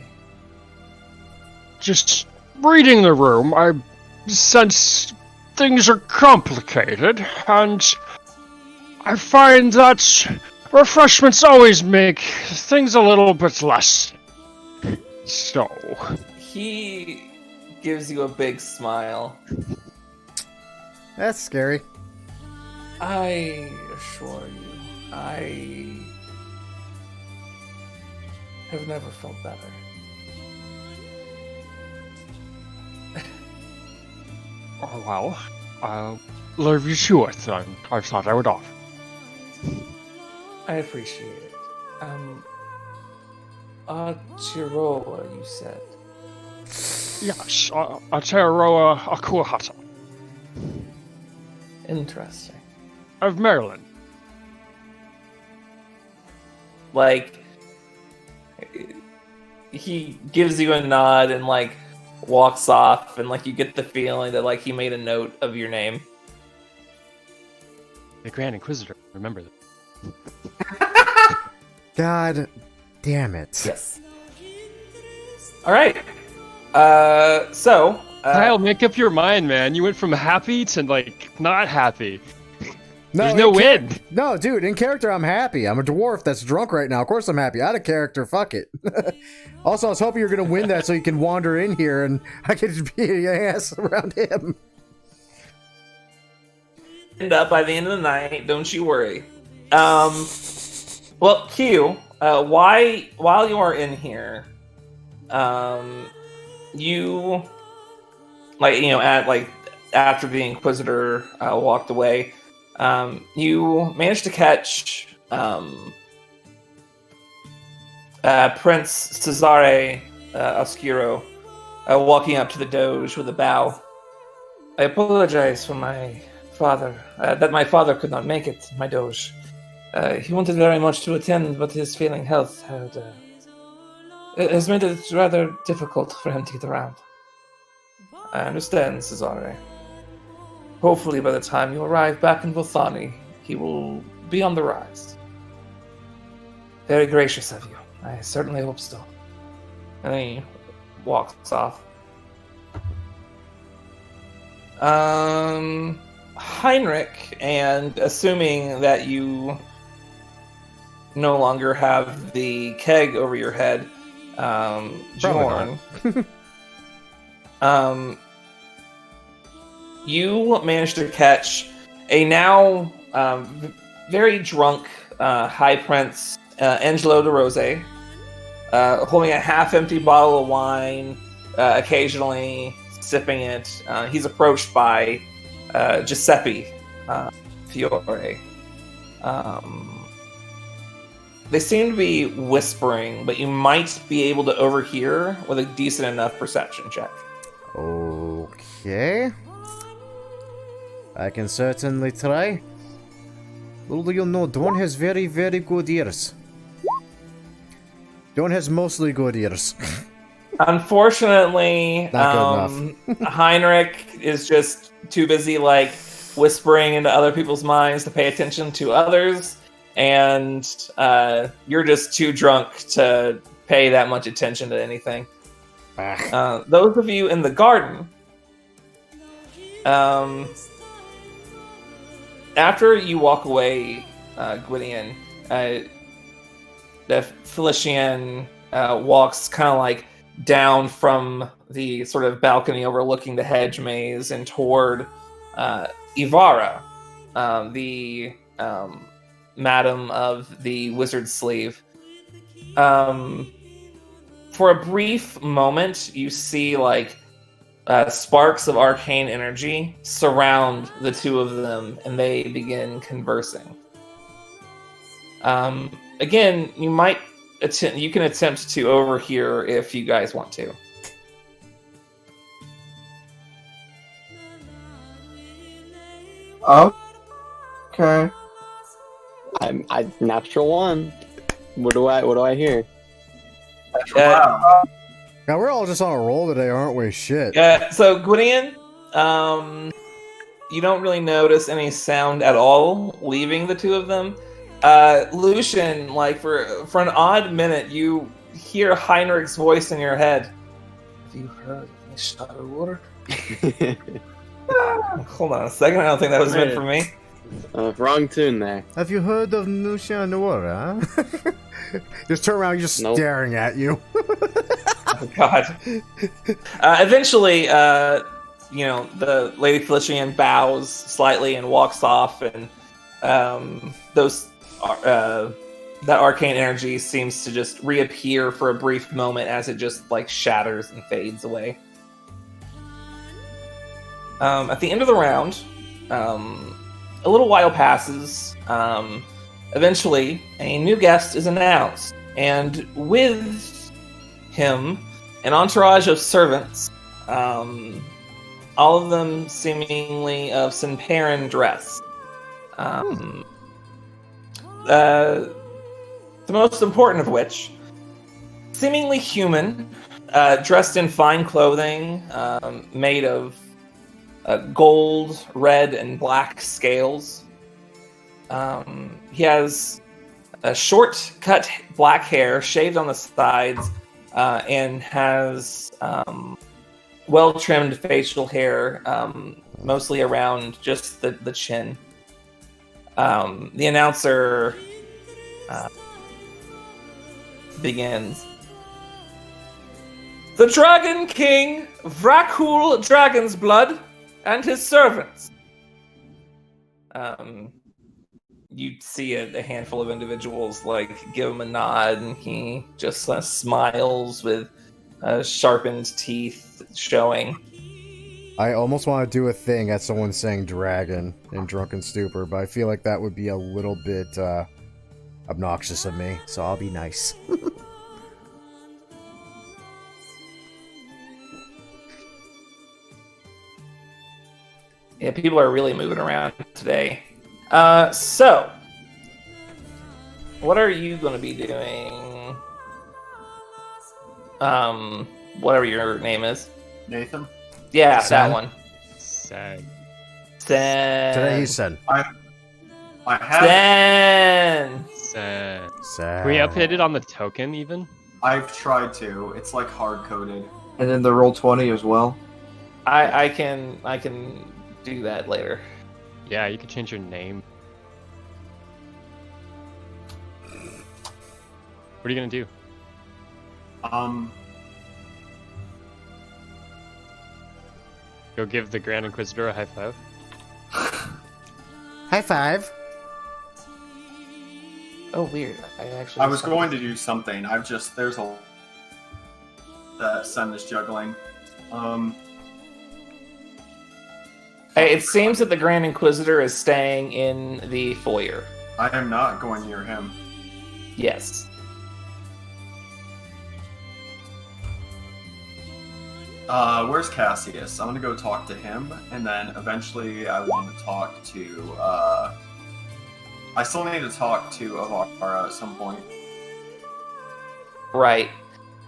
Just reading the room, I sense things are complicated, and I find that refreshments always make things a little bit less. So. He gives you a big smile. That's scary. I assure you, I have never felt better. Oh, well, I'll leave you to it then. I thought I would off. I appreciate it. Chiroa, you said. Yes, Aotearoa Akuahata Interesting. of Maryland. Like, he gives you a nod and, like, walks off, and, like, you get the feeling that, like, he made a note of your name. The Grand Inquisitor, remember that. God damn it. Yes. Alright. So... Kyle, make up your mind, man. You went from happy to, like, not happy. There's in no char- win. No, dude, in character, I'm happy. I'm a dwarf that's drunk right now. Of course I'm happy. Out of character, fuck it. Also, I was hoping you were going to win that so you can wander in here and I could just be your ass around him. End up by the end of the night, don't you worry. Well, Q, while you are in here, you, like, you know, after the Inquisitor walked away, You managed to catch Prince Cesare Oscuro walking up to the Doge with a bow. I apologize for my father, that my father could not make it, my Doge. He wanted very much to attend, but his failing health has made it rather difficult for him to get around. I understand, Cesare. Hopefully by the time you arrive back in Volthani, he will be on the rise. Very gracious of you. I certainly hope so. And then he walks off. Heinrich, and assuming that you no longer have the keg over your head, Jorn, you managed to catch a now very drunk High Prince Angelo de Rose, holding a half-empty bottle of wine, occasionally sipping it. He's approached by Giuseppe Fiore. They seem to be whispering, but you might be able to overhear with a decent enough perception check. Okay. I can certainly try. Little do you know, Dawn has very, very good ears. Dawn has mostly good ears. Unfortunately, Heinrich is just too busy, like, whispering into other people's minds to pay attention to others, and you're just too drunk to pay that much attention to anything. Those of you in the garden, after you walk away, Gwydion, the Felician walks kind of like down from the sort of balcony overlooking the hedge maze and toward Ivara, the madam of the wizard's sleeve. For a brief moment, you see like sparks of arcane energy surround the two of them, and they begin conversing. Again, you can attempt to overhear if you guys want to. Okay. I natural one. What do I hear? Now we're all just on a roll today, aren't we? Shit. So Gwydion, you don't really notice any sound at all leaving the two of them. Lucian, like for an odd minute, you hear Heinrich's voice in your head. Have you heard of the Shadow War? Hold on a second, I don't think that was meant for me. Wrong tune there. Have you heard of Lucian Noir, huh? Just turn around, just staring at you. Oh, God. Eventually, the Lady Felician bows slightly and walks off, and that arcane energy seems to just reappear for a brief moment as it just like shatters and fades away. At the end of the round, a little while passes. Eventually, a new guest is announced, and with him, an entourage of servants, all of them seemingly of Sinperan dress. The most important of which, seemingly human, dressed in fine clothing, made of gold, red, and black scales. He has a short cut black hair, shaved on the sides, and has well trimmed facial hair, mostly around just the chin. The announcer begins. The Dragon King, Vrakul Dragon's Blood, and his servants. You see a handful of individuals like give him a nod, and he just smiles with sharpened teeth showing. I almost want to do a thing at someone saying dragon in Drunken Stupor, but I feel like that would be a little bit obnoxious of me, so I'll be nice. Yeah, people are really moving around today. So, what are you going to be doing? Whatever your name is. Nathan? Yeah, Sen? that one. Sad. Sen. Today he said. I have. Sen. Sad. Sad. Can we update it on the token even? I've tried to. It's like hard coded. And then the roll 20 as well. I can do that later. Yeah, you could change your name. What are you gonna do? Go give the Grand Inquisitor a high five? High five. Oh, weird. I was going to do something. There's a that Sen is juggling. It seems that the Grand Inquisitor is staying in the foyer. I am not going near him. Yes. Where's Cassius? I'm gonna go talk to him, and then eventually I want to talk to, I still need to talk to Avara at some point. Right.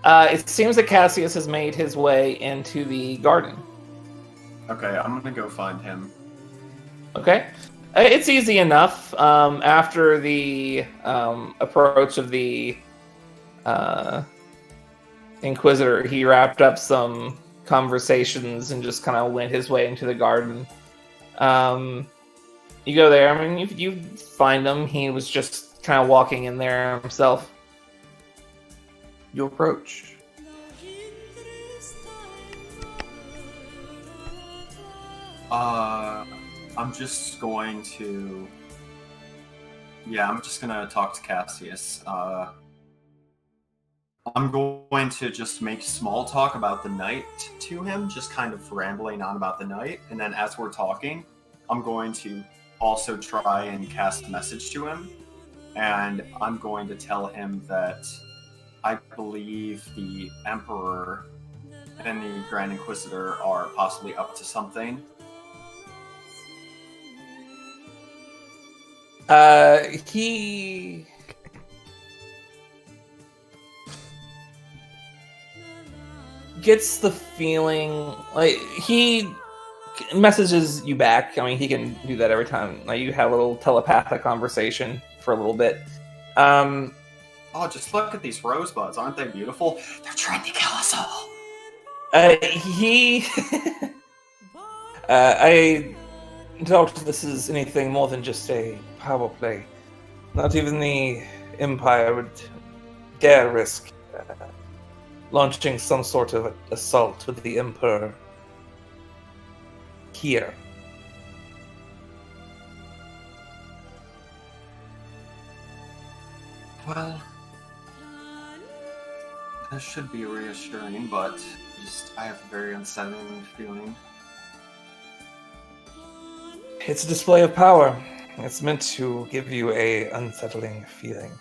It seems that Cassius has made his way into the garden. Okay, I'm gonna go find him. Okay. It's easy enough. After the approach of the Inquisitor, he wrapped up some conversations and just kind of went his way into the garden. You go there. I mean, you find him. He was just kind of walking in there himself. You approach. I'm just going to... Yeah, I'm just gonna talk to Cassius. I'm going to just make small talk about the night to him, just kind of rambling on about the night, and then as we're talking, I'm going to also try and cast a message to him, and I'm going to tell him that I believe the Emperor and the Grand Inquisitor are possibly up to something. He gets the feeling like he messages you back. I mean, he can do that every time. Like, you have a little telepathic conversation for a little bit. Oh, just look at these rosebuds. Aren't they beautiful? They're trying to kill us all. I doubt this is anything more than just a power play. Not even the Empire would dare risk launching some sort of assault with the Emperor here. Well, that should be reassuring, but I have a very unsettling feeling. It's a display of power. It's meant to give you a unsettling feeling.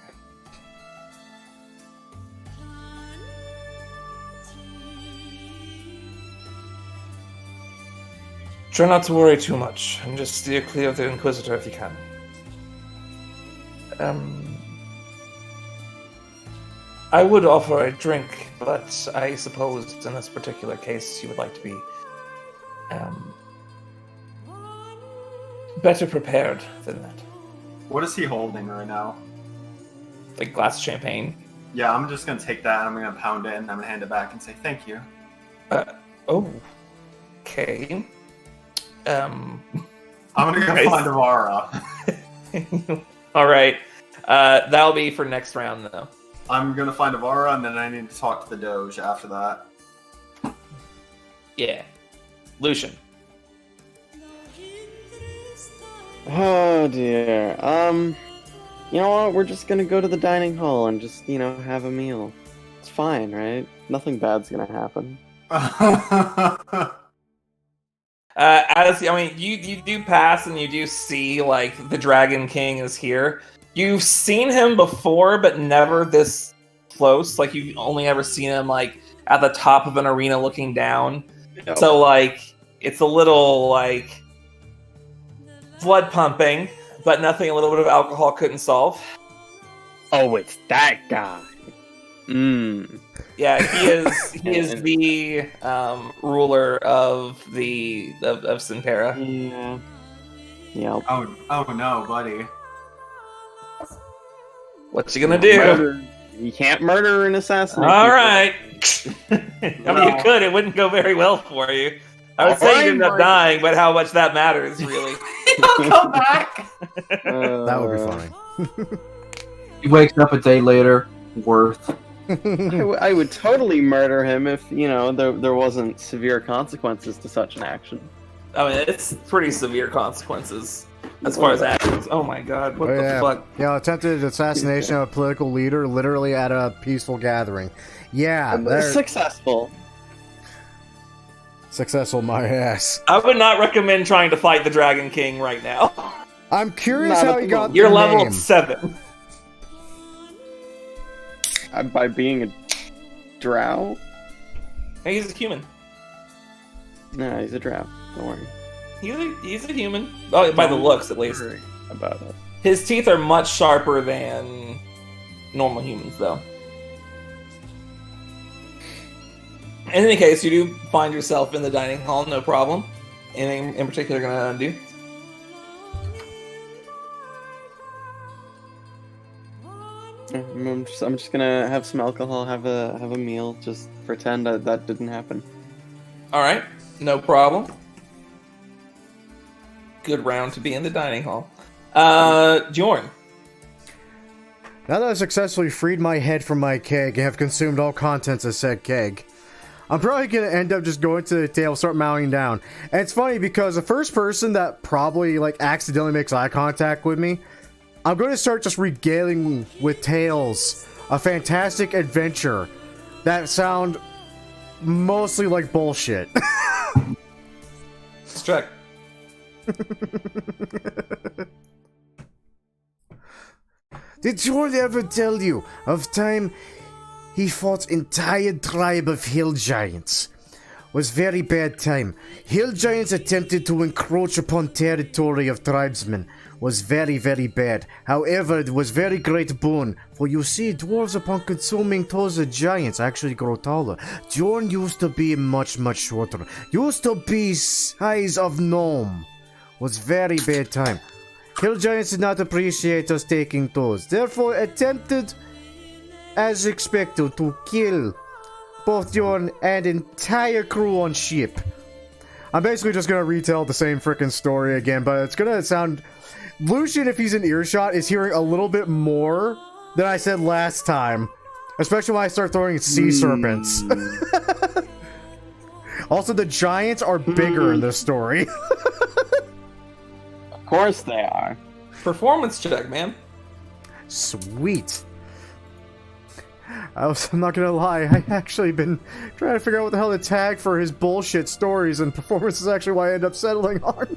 Try not to worry too much, and just steer clear of the Inquisitor if you can. I would offer a drink, but I suppose in this particular case you would like to be better prepared than that. What is he holding right now? Like a glass of champagne. Yeah, I'm just gonna take that, I'm gonna pound it, and I'm gonna hand it back and say thank you. Okay. I'm gonna go Nice. find Avara. Alright. That'll be for next round, though. I'm gonna find Avara, and then I need to talk to the Doge after that. Yeah. Lucian. Oh dear. You know what? We're just gonna go to the dining hall and just, have a meal. It's fine, right? Nothing bad's gonna happen. you do pass and you do see like the Dragon King is here. You've seen him before, but never this close. Like you've only ever seen him like at the top of an arena looking down. Yep. So like it's a little like blood pumping, but nothing a little bit of alcohol couldn't solve. Oh, it's that guy. Mmm. Yeah, he is the ruler of Sintera. Yeah. Yeah. Oh no, buddy. What's he gonna do? Murder. You can't murder and assassinate. All people. right. I mean, you could. It wouldn't go very well for you. I would say you end up dying, but how much that matters, really. He'll come back. That would be funny. He wakes up a day later, worth. I would totally murder him if, there wasn't severe consequences to such an action. I mean, it's pretty severe consequences as far as actions. Oh my god, what the fuck? Yeah, attempted assassination of a political leader literally at a peaceful gathering. Yeah, they're Successful. successful, my ass. I would not recommend trying to fight the Dragon King right now. I'm curious Not how at he the got moment. You're the level name. 7. By being a drow? He's a human. No, he's a drow. Don't worry. He's a human. Oh, by the looks, at least. Worry about it. His teeth are much sharper than normal humans, though. In any case, you do find yourself in the dining hall, no problem. Anything in particular going to undo? I'm just gonna have some alcohol, have a meal, just pretend that didn't happen. Alright, no problem. Good round to be in the dining hall. Jorn. Now that I've successfully freed my head from my keg and have consumed all contents of said keg, I'm probably going to end up just going to the table, start mowing down. And it's funny because the first person that probably like accidentally makes eye contact with me, I'm going to start just regaling with tales of fantastic adventure that sound mostly like bullshit. Let's check. Did Jordan ever tell you of time he fought entire tribe of hill giants? Was very bad time. Hill giants attempted to encroach upon territory of tribesmen. Was very, very bad. However, it was very great boon. For you see, dwarves upon consuming those giants actually grow taller. Jorn used to be much, much shorter. Used to be size of gnome. Was very bad time. Hill giants did not appreciate us taking those. Therefore, attempted, as expected, to kill both Jorn and entire crew on ship. I'm basically just gonna retell the same freaking story again, but it's gonna sound... Lucian, if he's in earshot, is hearing a little bit more than I said last time. Especially when I start throwing sea serpents. Also, the giants are bigger in this story. Of course they are. Performance check, man. Sweet. I'm not gonna lie, I actually been trying to figure out what the hell to tag for his bullshit stories, and performance is actually why I end up settling on.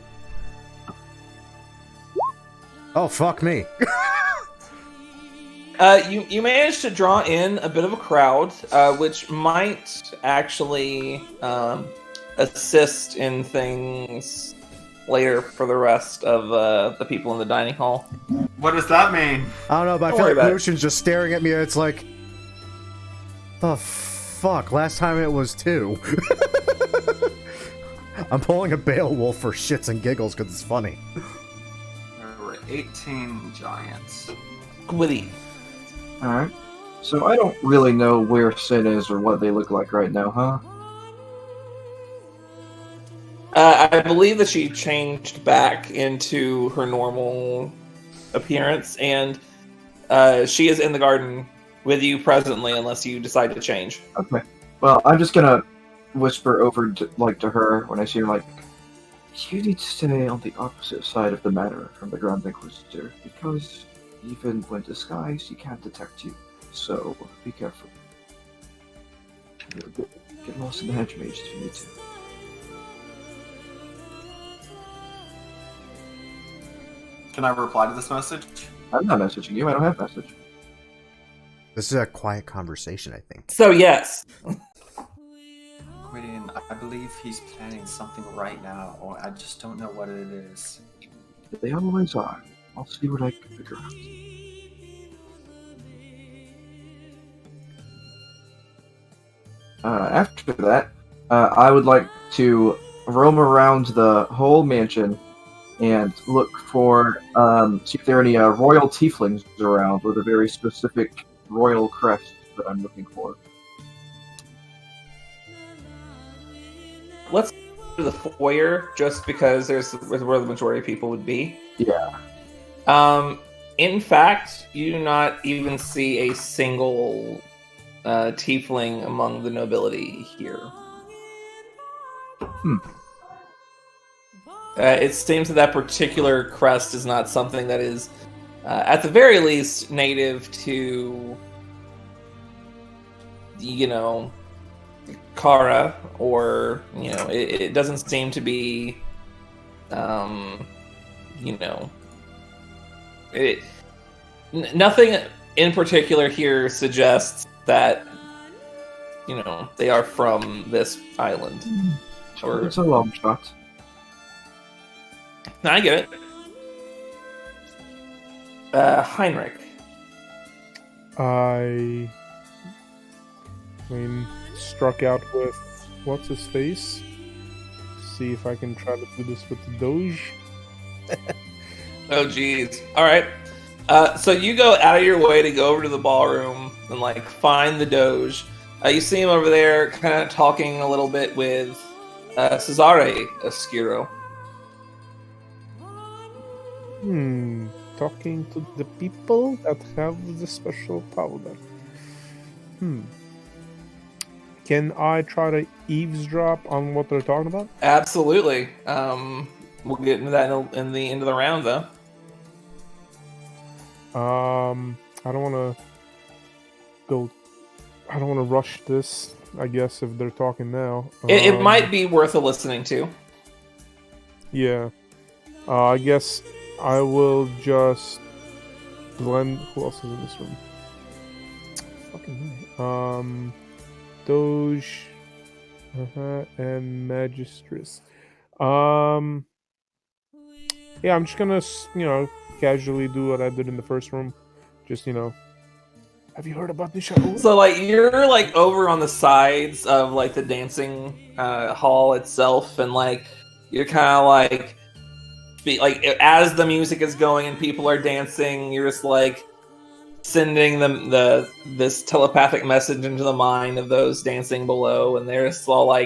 Oh, fuck me. You managed to draw in a bit of a crowd, which might actually assist in things later for the rest of the people in the dining hall. What does that mean? I don't know, but I Don't feel worry like about it. Lucian's just staring at me, and it's like... The fuck? Last time it was 2. I'm pulling a Beowulf for shits and giggles because it's funny. There were 18 giants. Gwitty. Alright. So I don't really know where Sin is or what they look like right now, huh? I believe that she changed back into her normal appearance, and she is in the garden with you presently, unless you decide to change. Okay. Well, I'm just gonna whisper over to her when I see her, like, you need to stay on the opposite side of the manor from the Grand Inquisitor, because even when disguised, he can't detect you. So be careful. Get lost in the hedge maze if you need to. Can I reply to this message? I'm not messaging you. I don't have message. This is a quiet conversation, I think. So yes. Gideon, I believe he's planning something right now, or I just don't know what it is. They always are. I'll see what I can figure out. After that, I would like to roam around the whole mansion and look for, see if there are any royal tieflings around with a very specific royal crest that I'm looking for. Let's go to the foyer, just because there's where the majority of people would be. Yeah. In fact, you do not even see a single tiefling among the nobility here. It seems that particular crest is not something that is, at the very least, native to, Kara, or, it doesn't seem to be, nothing in particular here suggests that, they are from this island. Or It's a long shot. No, I get it. Heinrich. I mean, struck out with what's his face. See if I can try to do this with the Doge. Oh, geez. All right. So you go out of your way to go over to the ballroom and find the Doge. You see him over there, kind of talking a little bit with Cesare Escuro. Talking to the people that have the special powder. Can I try to eavesdrop on what they're talking about? Absolutely. We'll get into that in the end of the round, though. I don't want to go. I don't want to rush this. I guess if they're talking now, It might be worth a listening to. Yeah. I guess I will just blend. Who else is in this room? Fucking Doge, and Magistris. Yeah, I'm just gonna, casually do what I did in the first room. Just, have you heard about this show? So, you're, over on the sides of, the dancing hall itself, and, you're kind of, as the music is going and people are dancing, you're just, sending them this telepathic message into the mind of those dancing below, and they're just all,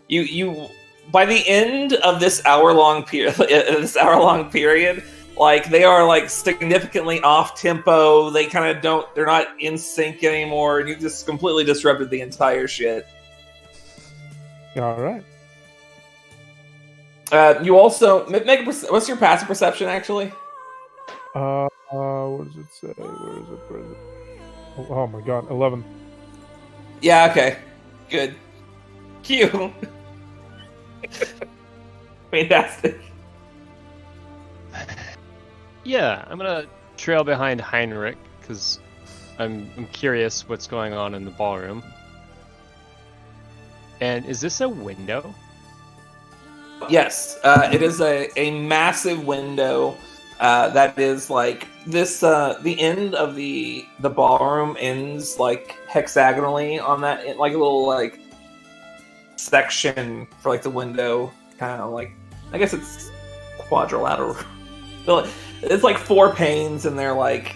you by the end of this hour-long period, they are significantly off tempo. They kind of they're not in sync anymore, and you just completely disrupted the entire shit. All right. You also what's your passive perception actually? What does it say? Where is it? Oh my god, 11. Yeah, okay. Good. Cute. Fantastic. Yeah, I'm gonna trail behind Heinrich because I'm curious what's going on in the ballroom. And is this a window? Yes, it is a massive window that is this. The end of the ballroom ends hexagonally on that, a little section for the window, kind of I guess it's quadrilateral. It's 4 panes, and they're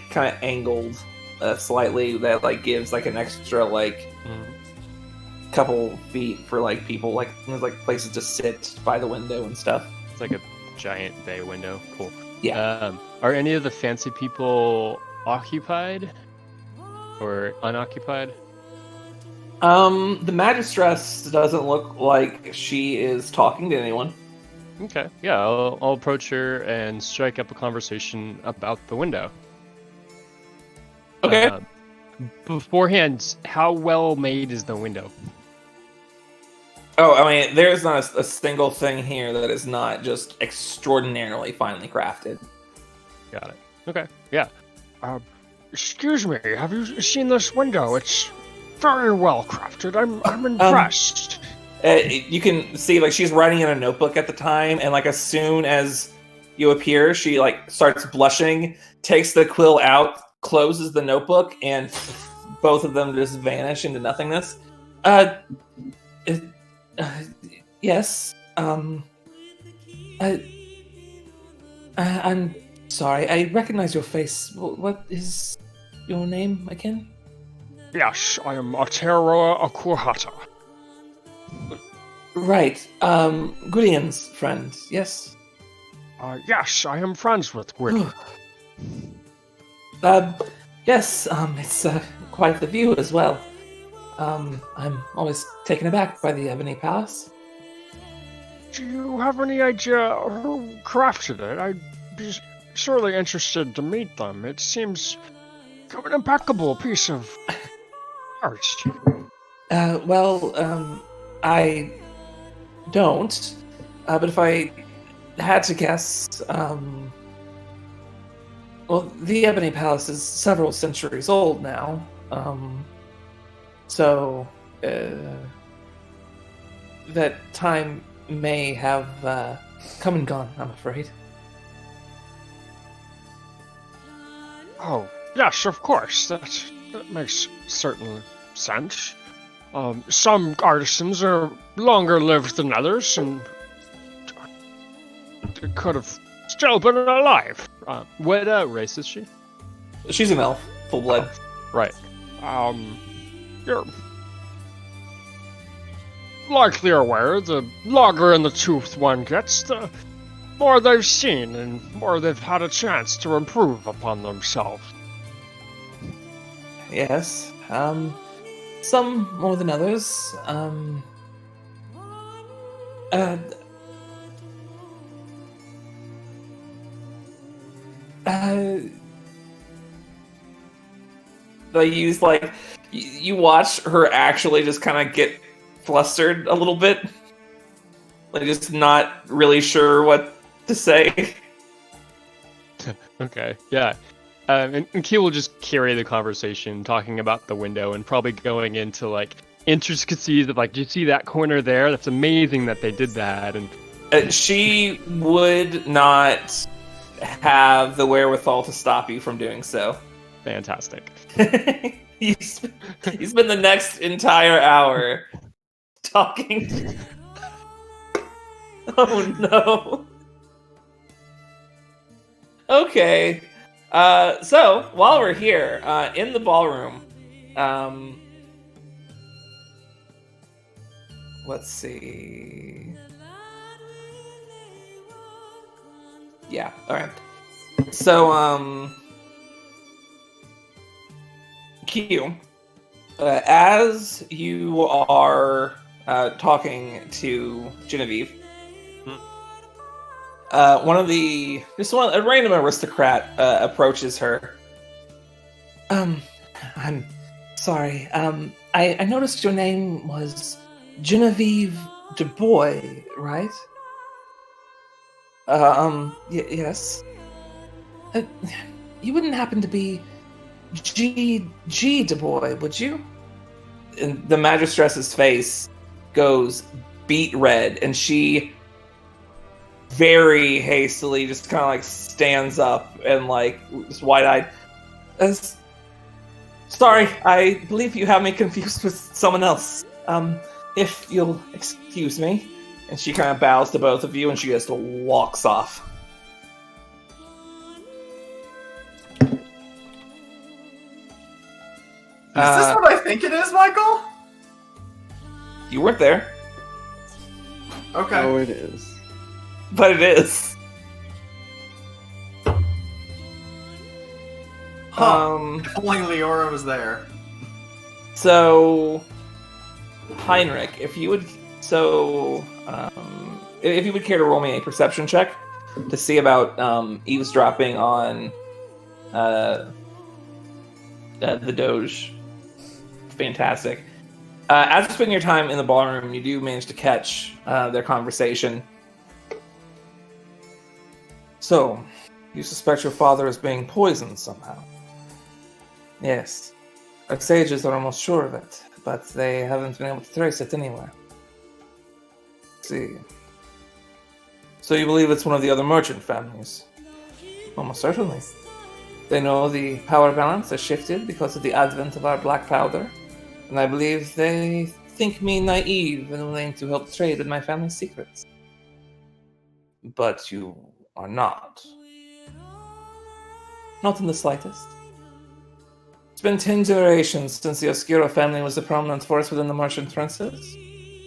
kind of angled slightly. That gives an extra couple feet for people. There's places to sit by the window and stuff. It's like a giant bay window. Cool. Yeah. Are any of the fancy people occupied or unoccupied? The Magistress doesn't look like she is talking to anyone. Okay. Yeah, I'll approach her and strike up a conversation about the window. Okay. Beforehand, how well made is the window? Oh, I mean, there's not a single thing here that is not just extraordinarily finely crafted. Got it. Okay. Yeah. Excuse me. Have you seen this window? It's very well crafted. I'm impressed. You can see like she's writing in a notebook at the time, and like as soon as you appear, she like starts blushing, takes the quill out, closes the notebook, and both of them just vanish into nothingness. Yes. I'm sorry. I recognize your face. What is your name again? Yes, I am Atero Akuhata. Right. Gwydion's friend. Yes. Yes, I am friends with Gwydion. Yes. It's quite the view as well. I'm always taken aback by the Ebony Palace. Do you have any idea who crafted it? I'd be surely interested to meet them. It seems an impeccable piece of art. I don't. But if I had to guess, well, the Ebony Palace is several centuries old now. So that time may have come and gone, I'm afraid. Oh, yes, of course. That makes certain sense. Some artisans are longer lived than others, and they could have still been alive. What race is she? She's an elf, full blood. Right. You're likely aware the longer in the tooth one gets, the more they've seen and more they've had a chance to improve upon themselves. Yes. Some more than others. They use like you watch her actually just kind of get flustered a little bit, like just not really sure what to say. Okay. Yeah. And Key will just carry the conversation, talking about the window and probably going into like intricacies of like, do you see that corner there? That's amazing that they did that. And She would not have the wherewithal to stop you from doing so. fantastic. You spend the next entire hour talking. Oh no. Okay. So while we're here, in the ballroom, let's see. Yeah, alright. So, Q, as you are talking to Genevieve, a random aristocrat approaches her. I'm sorry. I noticed your name was Genevieve Du Bois, right? Yes. You wouldn't happen to be G. Du Bois, would you? And the Magistress's face goes beet red, and she very hastily just kind of like stands up and like just wide-eyed. Sorry, I believe you have me confused with someone else. If you'll excuse me. And she kind of bows to both of you, and she just walks off. Is this what I think it is, Michael? You weren't there, Okay. Oh, it is. but it is. If only Leora was there. So, Heinrich, if you would care to roll me a perception check to see about eavesdropping on the Doge. Fantastic. As you spend your time in the ballroom, you do manage to catch their conversation. So, You suspect your father is being poisoned somehow. Yes. Our sages are almost sure of it, but they haven't been able to trace it anywhere. Let's see. So you believe it's one of the other merchant families? Almost certainly. They know the power balance has shifted because of the advent of our black powder, and I believe they think me naive and willing to help trade with my family's secrets. But you are not. Not in the slightest. It's been 10 generations since the Oscuro family was a prominent force within the merchant princes.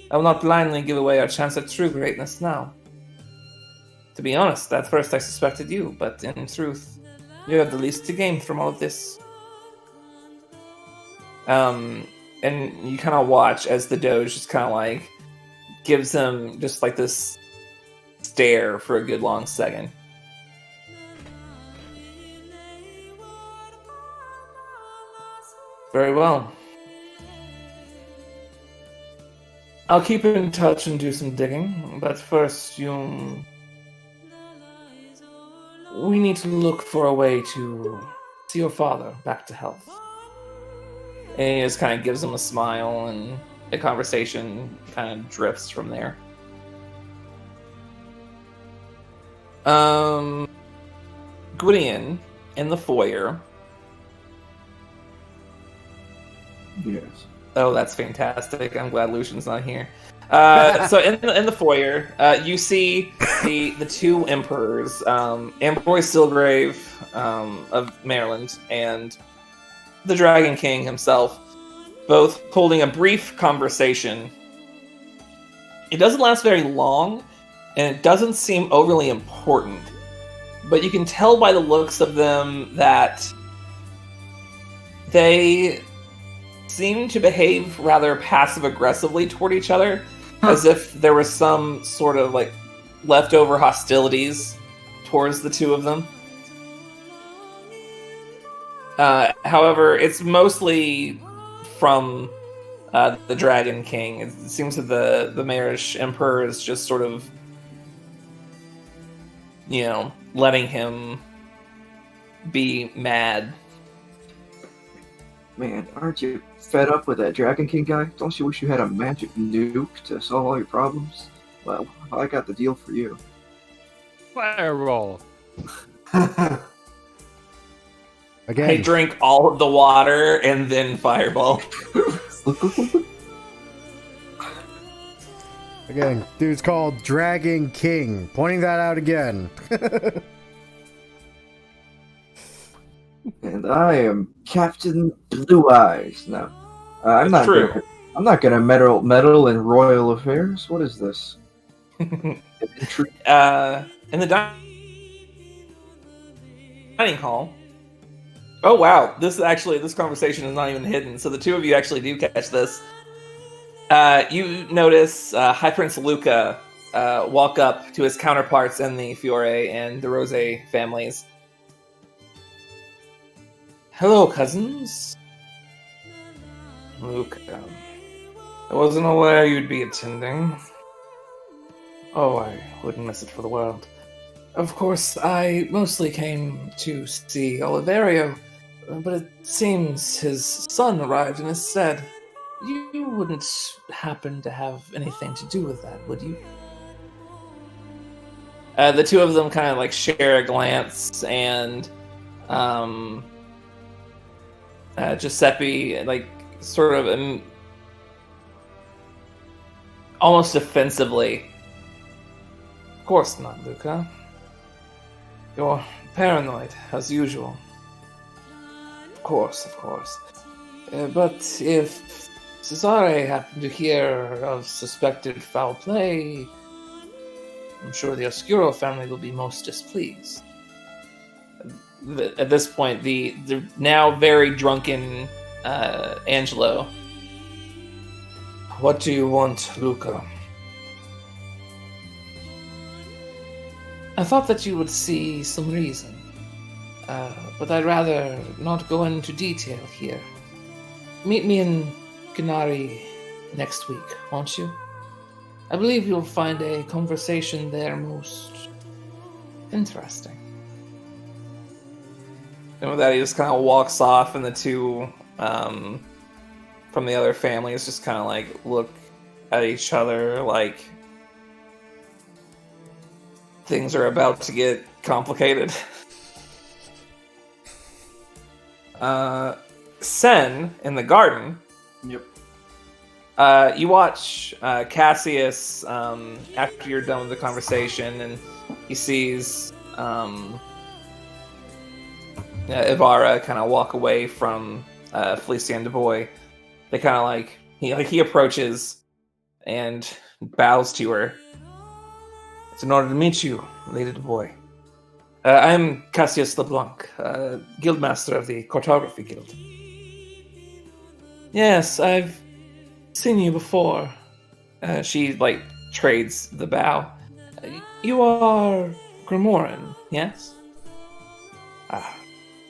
I will not blindly give away our chance at true greatness now. To be honest, at first I suspected you, but in truth, you have the least to gain from all of this. And you kind of watch as the Doge just kind of like gives him just like this stare for a good long second. Very well. I'll keep in touch and do some digging, but first we need to look for a way to see your father back to health. And he just kind of gives him a smile, and the conversation kind of drifts from there. Gwydion in the foyer. Yes. Oh, that's fantastic. I'm glad Lucian's not here. So in the foyer, you see the two emperors, Ambroise Stilgrave of Maryland and the Dragon King himself, both holding a brief conversation. It doesn't last very long, and it doesn't seem overly important, but you can tell by the looks of them that they seem to behave rather passive-aggressively toward each other, as if there was some sort of like leftover hostilities towards the two of them. However, it's mostly from the Dragon King. It seems that the Marish Emperor is just sort of, letting him be mad. Man, aren't you fed up with that Dragon King guy? Don't you wish you had a magic nuke to solve all your problems? Well, I got the deal for you. Fireball. Again. I drink all of the water and then fireball. Again, dude's called Dragon King. Pointing that out again. And I am Captain Blue Eyes. No, I'm That's not. true. I'm not gonna meddle in royal affairs. What is this? In the dining hall. Oh wow, this conversation is not even hidden, so the two of you actually do catch this. You notice High Prince Luca walk up to his counterparts in the Fiore and the Rose families. Hello, cousins. Luca, I wasn't aware you'd be attending. Oh, I wouldn't miss it for the world. Of course, I mostly came to see Oliverio, but it seems his son arrived in his stead. You wouldn't happen to have anything to do with that, would you? The two of them kind of like share a glance, and Giuseppe like sort of almost offensively. Of course not, Luca. You're paranoid, as usual. Of course. But if Cesare happened to hear of suspected foul play, I'm sure the Oscuro family will be most displeased. At this point, the now very drunken Angelo. What do you want, Luca? I thought that you would see some reason, but I'd rather not go into detail here. Meet me in Ganari next week, won't you? I believe you'll find a conversation there most interesting. And with that, he just kind of walks off, and the two from the other families just kind of like look at each other like things are about to get complicated. Sen in the garden. Yep. You watch Cassius after you're done with the conversation, and he sees Ibarra kind of walk away from Felicia and Dubois. They kind of like he approaches and bows to her. It's an honor to meet you, Lady Dubois. I'm Cassius LeBlanc, guildmaster of the Cartography Guild. Yes, I've seen you before. She like trades the bow. You are Grimoran, yes? Ah,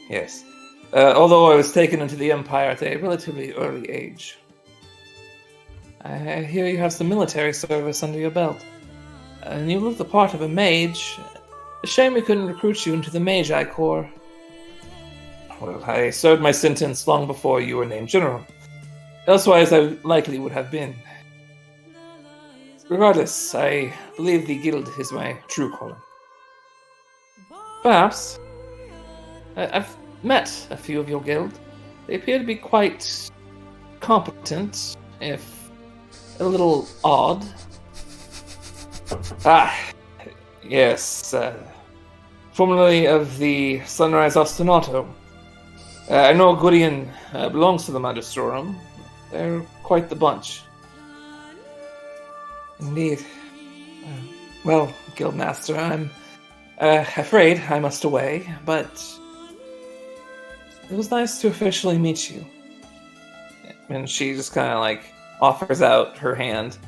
yes. Although I was taken into the Empire at a relatively early age. I hear you have some military service under your belt. And you look the part of a mage. A shame we couldn't recruit you into the Mage Corps. Well, I served my sentence long before you were named General. Elsewise, I likely would have been. Regardless, I believe the guild is my true calling. Perhaps. I've met a few of your guild. They appear to be quite competent, if a little odd. Ah, yes. Formerly of the Sunrise Ostinato. I know Gwydion belongs to the Magistrorum. They're quite the bunch. Indeed. Well, Guildmaster, I'm afraid I must away, but it was nice to officially meet you. And she just kind of like offers out her hand.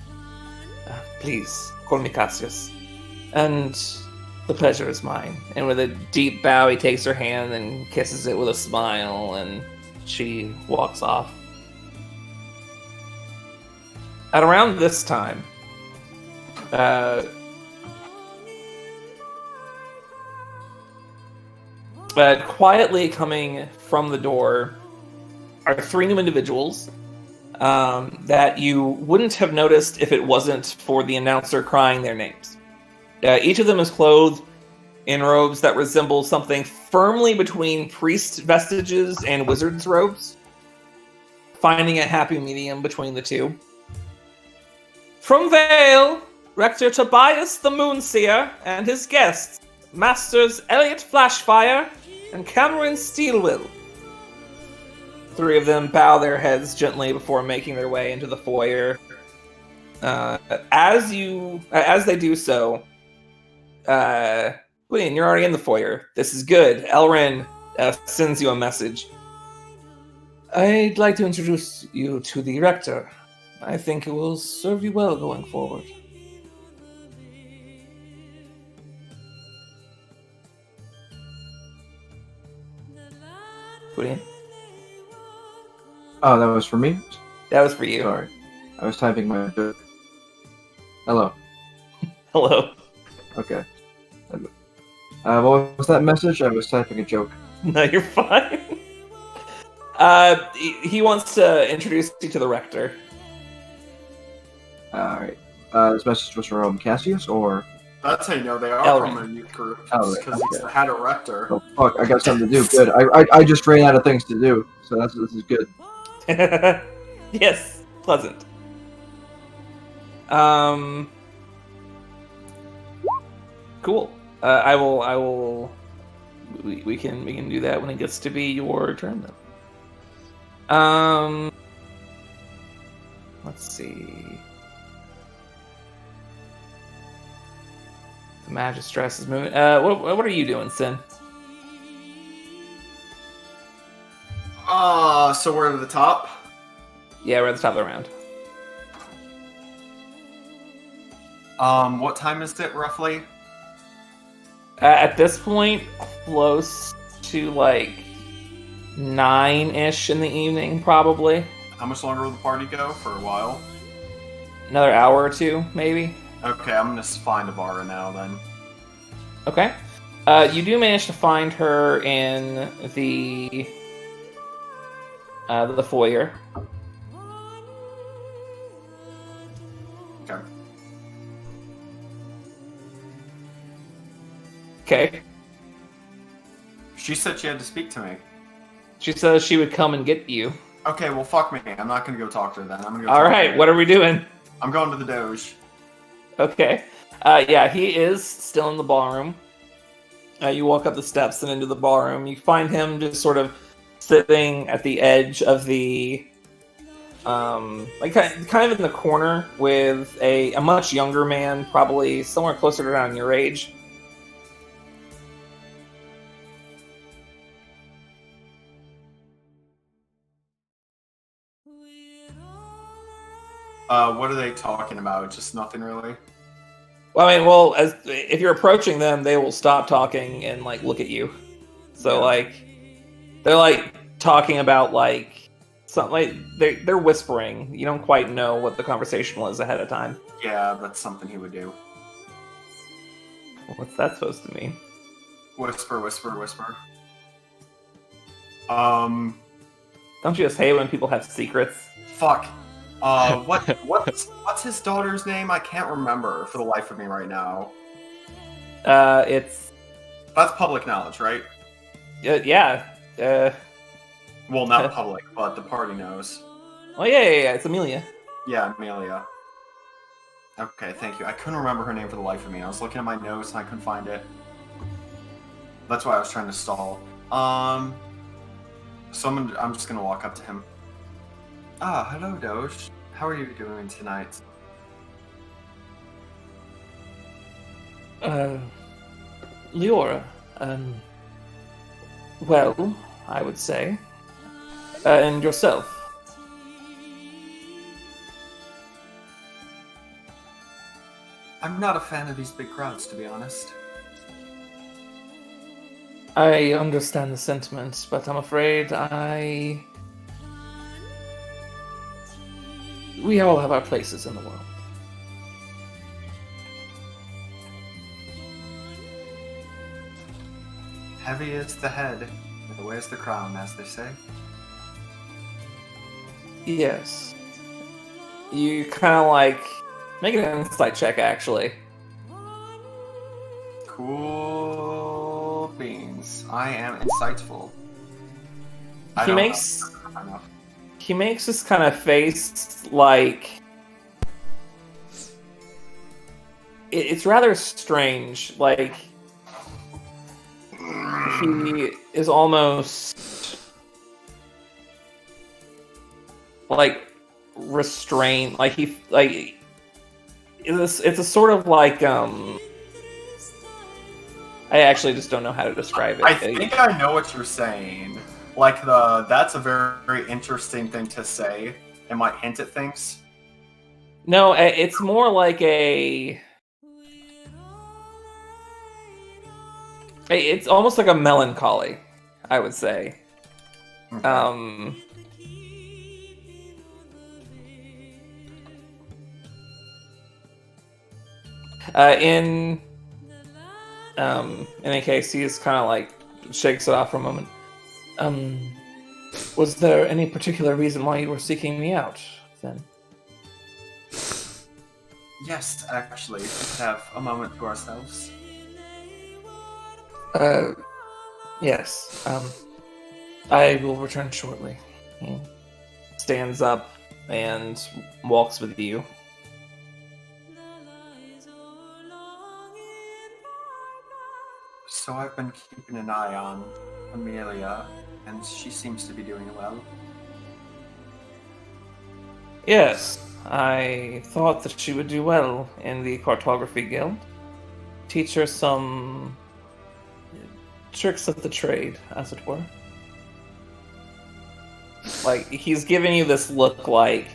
Please, call me Cassius. And the pleasure is mine. And with a deep bow, he takes her hand and kisses it with a smile, and she walks off. At around this time, quietly coming from the door are three new individuals that you wouldn't have noticed if it wasn't for the announcer crying their names. Each of them is clothed in robes that resemble something firmly between priest vestiges and wizard's robes, finding a happy medium between the two. From Vale, Rector Tobias the Moonseer and his guests, Masters Elliot Flashfire and Cameron Steelwill. Three of them bow their heads gently before making their way into the foyer. As they do so, Gwydion, you're already in the foyer. This is good. Elrin sends you a message. I'd like to introduce you to the Rector. I think it will serve you well going forward. Gwydion? Oh, that was for me? That was for you. Sorry. I was typing my joke. Hello. Hello. Okay. What was that message? I was typing a joke. No, you're fine. He wants to introduce you to the Rector. Alright. This message was from Cassius, or? That's how you know they are Elrin. from a youth group. Elrin, Because he's the head of rector. Oh, fuck, I got something to do. Good. I just ran out of things to do, so this is good. Yes, pleasant. Cool. I will. We can do that when it gets to be your turn then. Let's see. The Magistra is moving. What are you doing, Sin? So we're at the top? Yeah, we're at the top of the round. What time is it, roughly? At this point, close to like 9-ish in the evening, probably. How much longer will the party go? For a while? Another hour or two, maybe. Okay, I'm gonna find a bar now, then. Okay. You do manage to find her in the foyer. Okay. Okay. She said she had to speak to me. She says she would come and get you. Okay, well, fuck me. I'm not gonna go talk to her then. I'm gonna go. All right, what are we doing? I'm going to the Doge. Okay. Yeah, he is still in the ballroom. You walk up the steps and into the ballroom. You find him just sort of sitting at the edge of the, like kind of in the corner with a much younger man, probably somewhere closer to around your age. What are they talking about? Just nothing really. Well, I mean, as if you're approaching them, they will stop talking and like look at you. So like, they're like talking about like something. Like they're whispering. You don't quite know what the conversation was ahead of time. Yeah, that's something he would do. What's that supposed to mean? Whisper, whisper, whisper. Don't you just hate when people have secrets? Fuck. What's his daughter's name? I can't remember for the life of me right now. That's public knowledge, right? Yeah. Well, not public, but the party knows. Oh yeah. It's Amelia. Yeah, Amelia. Okay, thank you. I couldn't remember her name for the life of me. I was looking at my notes and I couldn't find it. That's why I was trying to stall. So I'm just gonna walk up to him. Ah, hello, Doge. How are you doing tonight? Leora. Well, I would say. And yourself? I'm not a fan of these big crowds, to be honest. I understand the sentiment, but I'm afraid we all have our places in the world. Heavy is the head, and wears the crown, as they say. Yes. You kind of like make an insight check, actually. Cool beans. I am insightful. He makes this kind of face like it's rather strange. Like he is almost like restrained. Like it's a sort of like I actually just don't know how to describe it. I think I know what you're saying. Like that's a very, very interesting thing to say. It might hint at things. No, it's more like it's almost like a melancholy, I would say. Okay. In any case, he just kind of like shakes it off for a moment. Was there any particular reason why you were seeking me out, then? Yes, actually, we could have a moment to ourselves. Yes. I will return shortly. He stands up and walks with you. So I've been keeping an eye on Amelia, and she seems to be doing well. Yes, I thought that she would do well in the Cartography Guild. Teach her some tricks of the trade, as it were. Like, he's giving you this look like,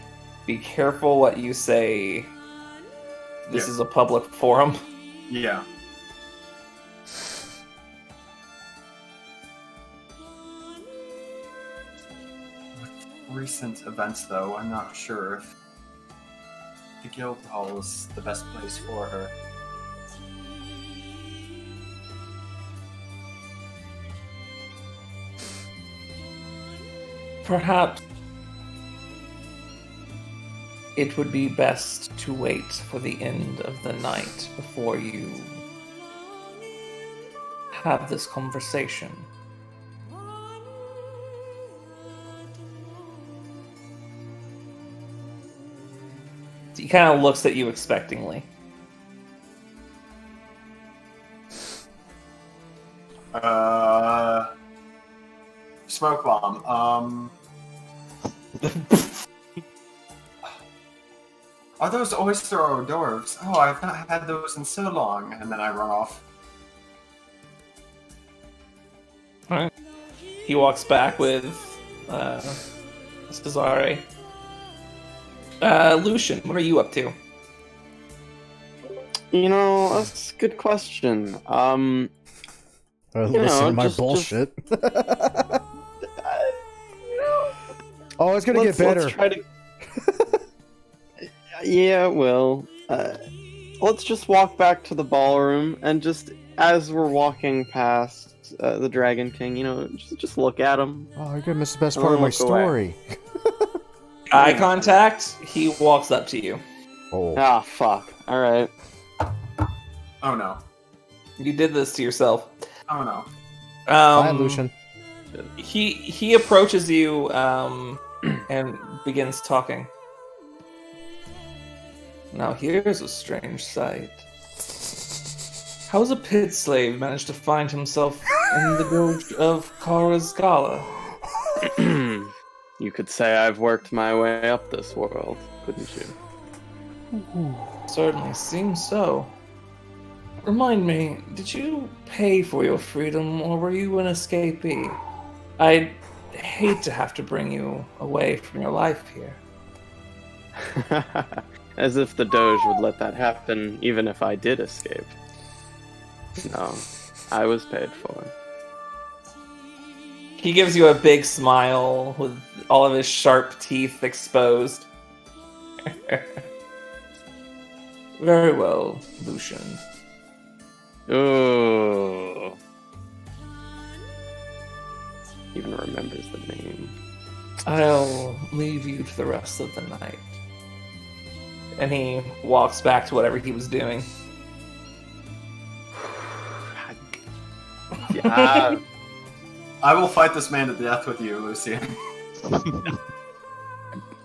be careful what you say. This is a public forum. Yeah. Recent events, though, I'm not sure if the guild hall is the best place for her. Perhaps it would be best to wait for the end of the night before you have this conversation. He kind of looks at you expectingly. Smoke bomb. Are those oyster hors d'oeuvres? Oh, I've not had those in so long. And then I run off. Alright. He walks back with Cesare. Lucian, what are you up to? You know, that's a good question. Listen to my bullshit. Oh, it's gonna get better. Let's try to... Yeah, well, let's just walk back to the ballroom, and just as we're walking past the Dragon King, just look at him. Oh, you're gonna miss the best part of my story. Eye contact, he walks up to you. Oh. Ah, fuck. Alright. Oh no. You did this to yourself. Oh no. Bye, Lucian. He approaches you and begins talking. Now here's a strange sight. How has a pit slave managed to find himself in the gorge of Karazgala? You could say I've worked my way up this world, couldn't you? Certainly seems so. Remind me, did you pay for your freedom, or were you an escapee? I'd hate to have to bring you away from your life here. As if the Doge would let that happen, even if I did escape. No, I was paid for. He gives you a big smile with all of his sharp teeth exposed. Very well, Lucian. Ooh. Even remembers the name. I'll leave you to the rest of the night. And he walks back to whatever he was doing. Yeah. I will fight this man to death with you, Lucian.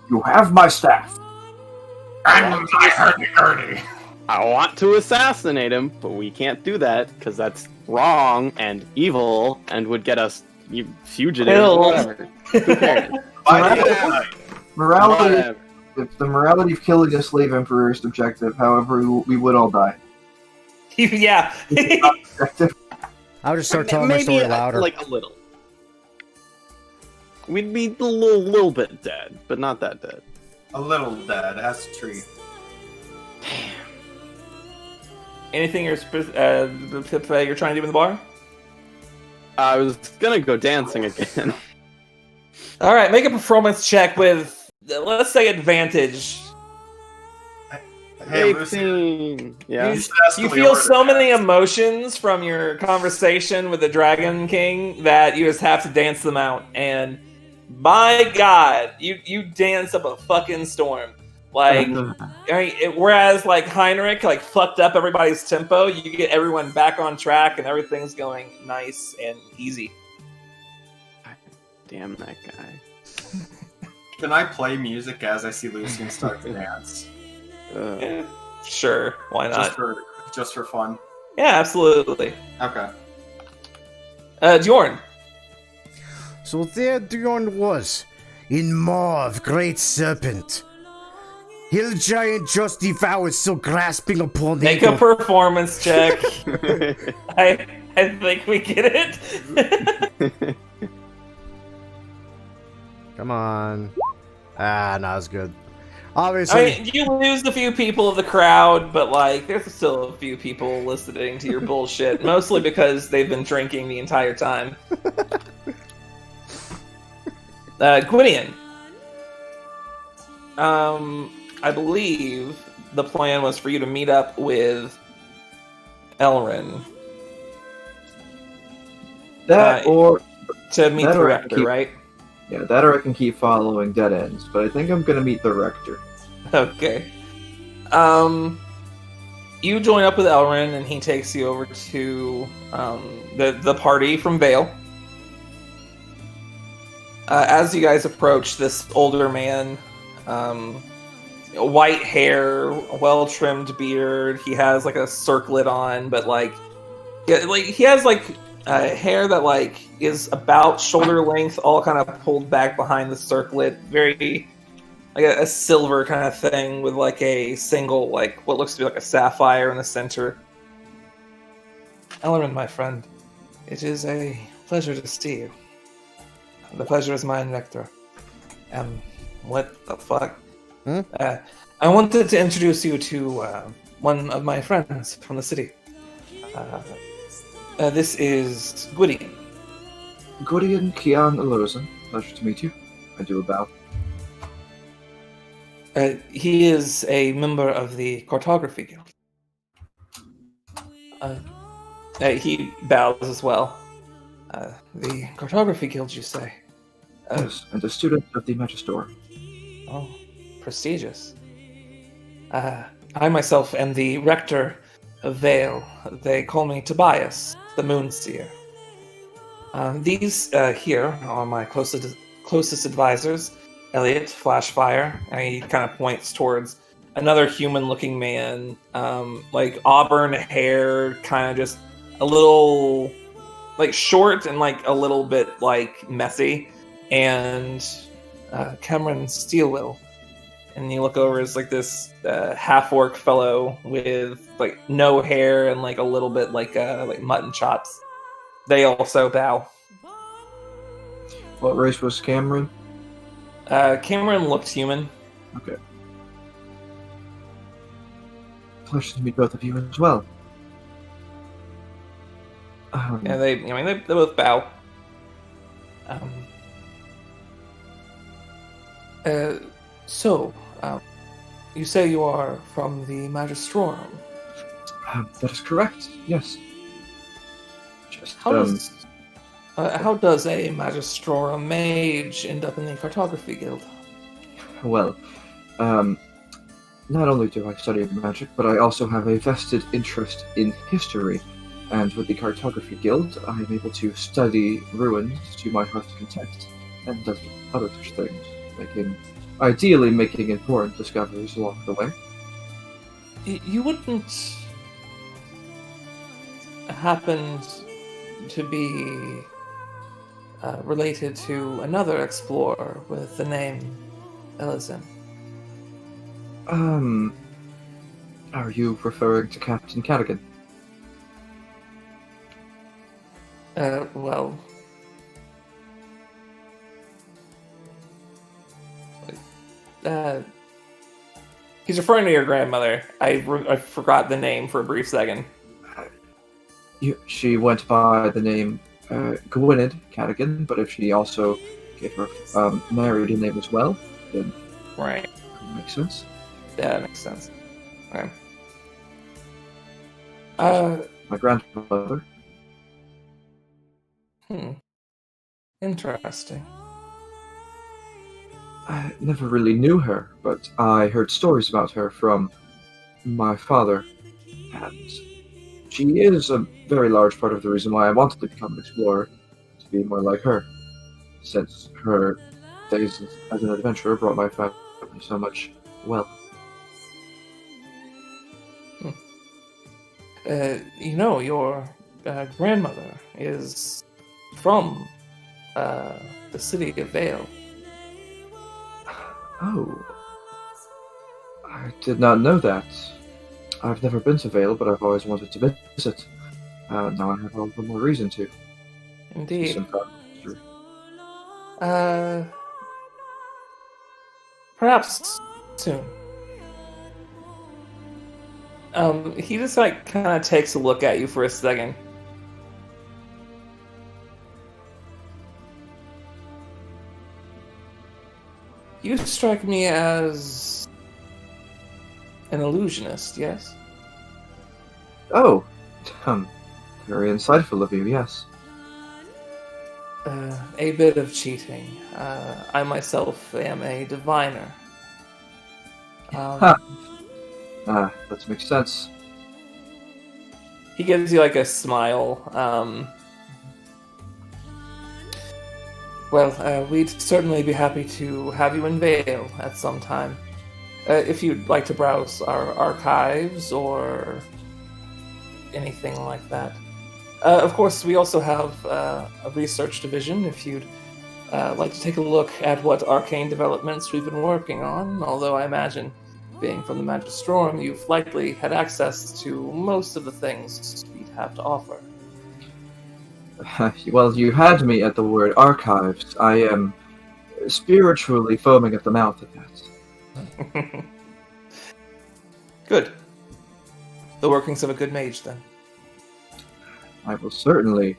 You have my staff. And my hurdy-gurdy. I want to assassinate him, but we can't do that because that's wrong and evil and would get us fugitives or whatever. Who cares? Morality. Whatever. If the morality of killing a slave emperor is objective, however, we would all die. Yeah. Objective. I would just start telling my story louder. Like a little. We'd be a little bit dead, but not that dead. A little dead, as a treat. Anything you're trying to do in the bar? I was gonna go dancing again. All right, make a performance check with, let's say, advantage. Hey, Lucian. 18. Yeah. You feel so many emotions from your conversation with the Dragon King that you just have to dance them out. And my God, you dance up a fucking storm. Like, whereas like Heinrich like fucked up everybody's tempo, you get everyone back on track and everything's going nice and easy. Damn that guy. Can I play music as I see Lucian start to dance? Yeah, sure, why not? Just for fun. Yeah, absolutely. Okay. Bjorn. So there Bjorn was, in maw of great serpent. Hill giant just devoured, still grasping upon the Make a performance check. I think we get it. Come on. Ah, not as good. Obviously. I mean, you lose a few people of the crowd, but like, there's still a few people listening to your bullshit, mostly because they've been drinking the entire time. Gwydion. I believe the plan was for you to meet up with Elrin. That or to meet that the or rector, keep- right? Yeah, that or I can keep following dead ends, but I think I'm gonna meet the rector. Okay. You join up with Elrin, and he takes you over to the party from Vale. As you guys approach, this older man, white hair, well trimmed beard. He has like a circlet on, but he has hair that is about shoulder length, all kind of pulled back behind the circlet. Very like a silver kind of thing with like a single what looks to be like a sapphire in the center. Elrin, my friend, it is a pleasure to see you. The pleasure is mine, Vector. What the fuck? I wanted to introduce you to one of my friends from the city. This is Gwydion. Gwydion Kian Alosan. Pleasure to meet you. I do a bow. He is a member of the Cartography Guild. He bows as well. The Cartography Guild, you say? Yes, and a student of the Magistra. Oh, prestigious. I myself am the rector of Vale. They call me Tobias, the Moonseer. These here are my closest advisors. Elliot, Flashfire, and he kind of points towards another human-looking man, auburn hair, kind of just a little, short and, a little bit, messy, and Cameron Steelwill. And you look over as, this half-orc fellow with, no hair and, a little bit like mutton chops. They also bow. What race was Cameron? Cameron looked human. Okay. Pleasure to meet both of you as well. Yeah, they both bow. You say you are from the Magistrorum? That is correct. Yes. Just How does a Magistrorum mage end up in the Cartography Guild? Well, not only do I study magic, but I also have a vested interest in history. And with the Cartography Guild, I am able to study ruins to my heart's content, and does other such things, ideally making important discoveries along the way. You wouldn't happen to be related to another explorer with the name Elizin? Are you referring to Captain Cadigan? Well... he's referring to your grandmother. I forgot the name for a brief second. She went by the name Gwynedd Cadigan, but if she also gave her married a name as well, then right, that makes sense. Yeah, that makes sense. Okay. My grandmother. Interesting. I never really knew her, but I heard stories about her from my father, and she is a very large part of the reason why I wanted to become an explorer, to be more like her, since her days as an adventurer brought my family so much wealth. Your grandmother is from the city of Vale. Oh. I did not know that. I've never been to Vale, but I've always wanted to visit. Now I have all the more reason to. Indeed. Perhaps soon. He just kind of takes a look at you for a second. You strike me as an illusionist, yes? Oh, very insightful of you, yes. A bit of cheating. I myself am a diviner. Ha. That makes sense. He gives you like a smile. We'd certainly be happy to have you in Vale at some time. If you'd like to browse our archives or anything like that. Of course, we also have a research division if you'd like to take a look at what arcane developments we've been working on, although I imagine, being from the Magistra, you've likely had access to most of the things we'd have to offer. Well, you had me at the word archives. I am spiritually foaming at the mouth at that. Good. The workings of a good mage, then. I will certainly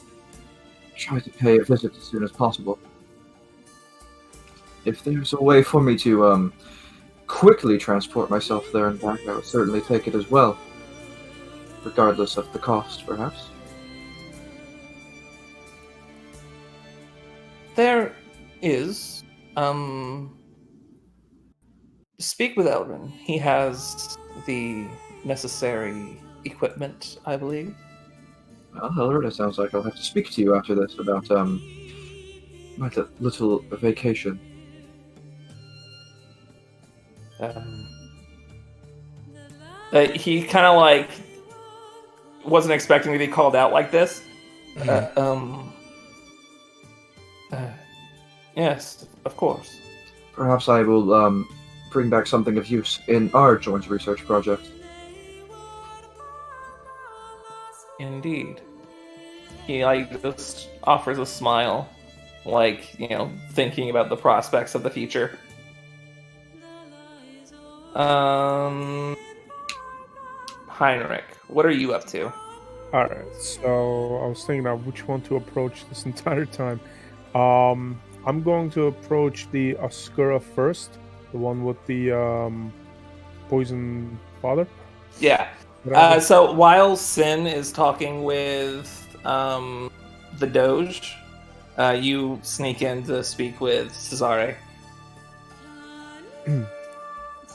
try to pay a visit as soon as possible. If there's a way for me to quickly transport myself there and back, I would certainly take it as well. Regardless of the cost, perhaps. There is. Speak with Elrin. He has the necessary equipment, I believe. Well, Elrin, it sounds like I'll have to speak to you after this about my little vacation. He kind of like wasn't expecting to be called out like this. Yes, of course. Perhaps I will bring back something of use in our joint research project. Indeed. He like just offers a smile, like, you know, thinking about the prospects of the future. Heinrich, what are you up to? Alright, so I was thinking about which one to approach this entire time. I'm going to approach the Oscura first, the one with the poison father. Yeah. So while Sin is talking with the Doge, you sneak in to speak with Cesare.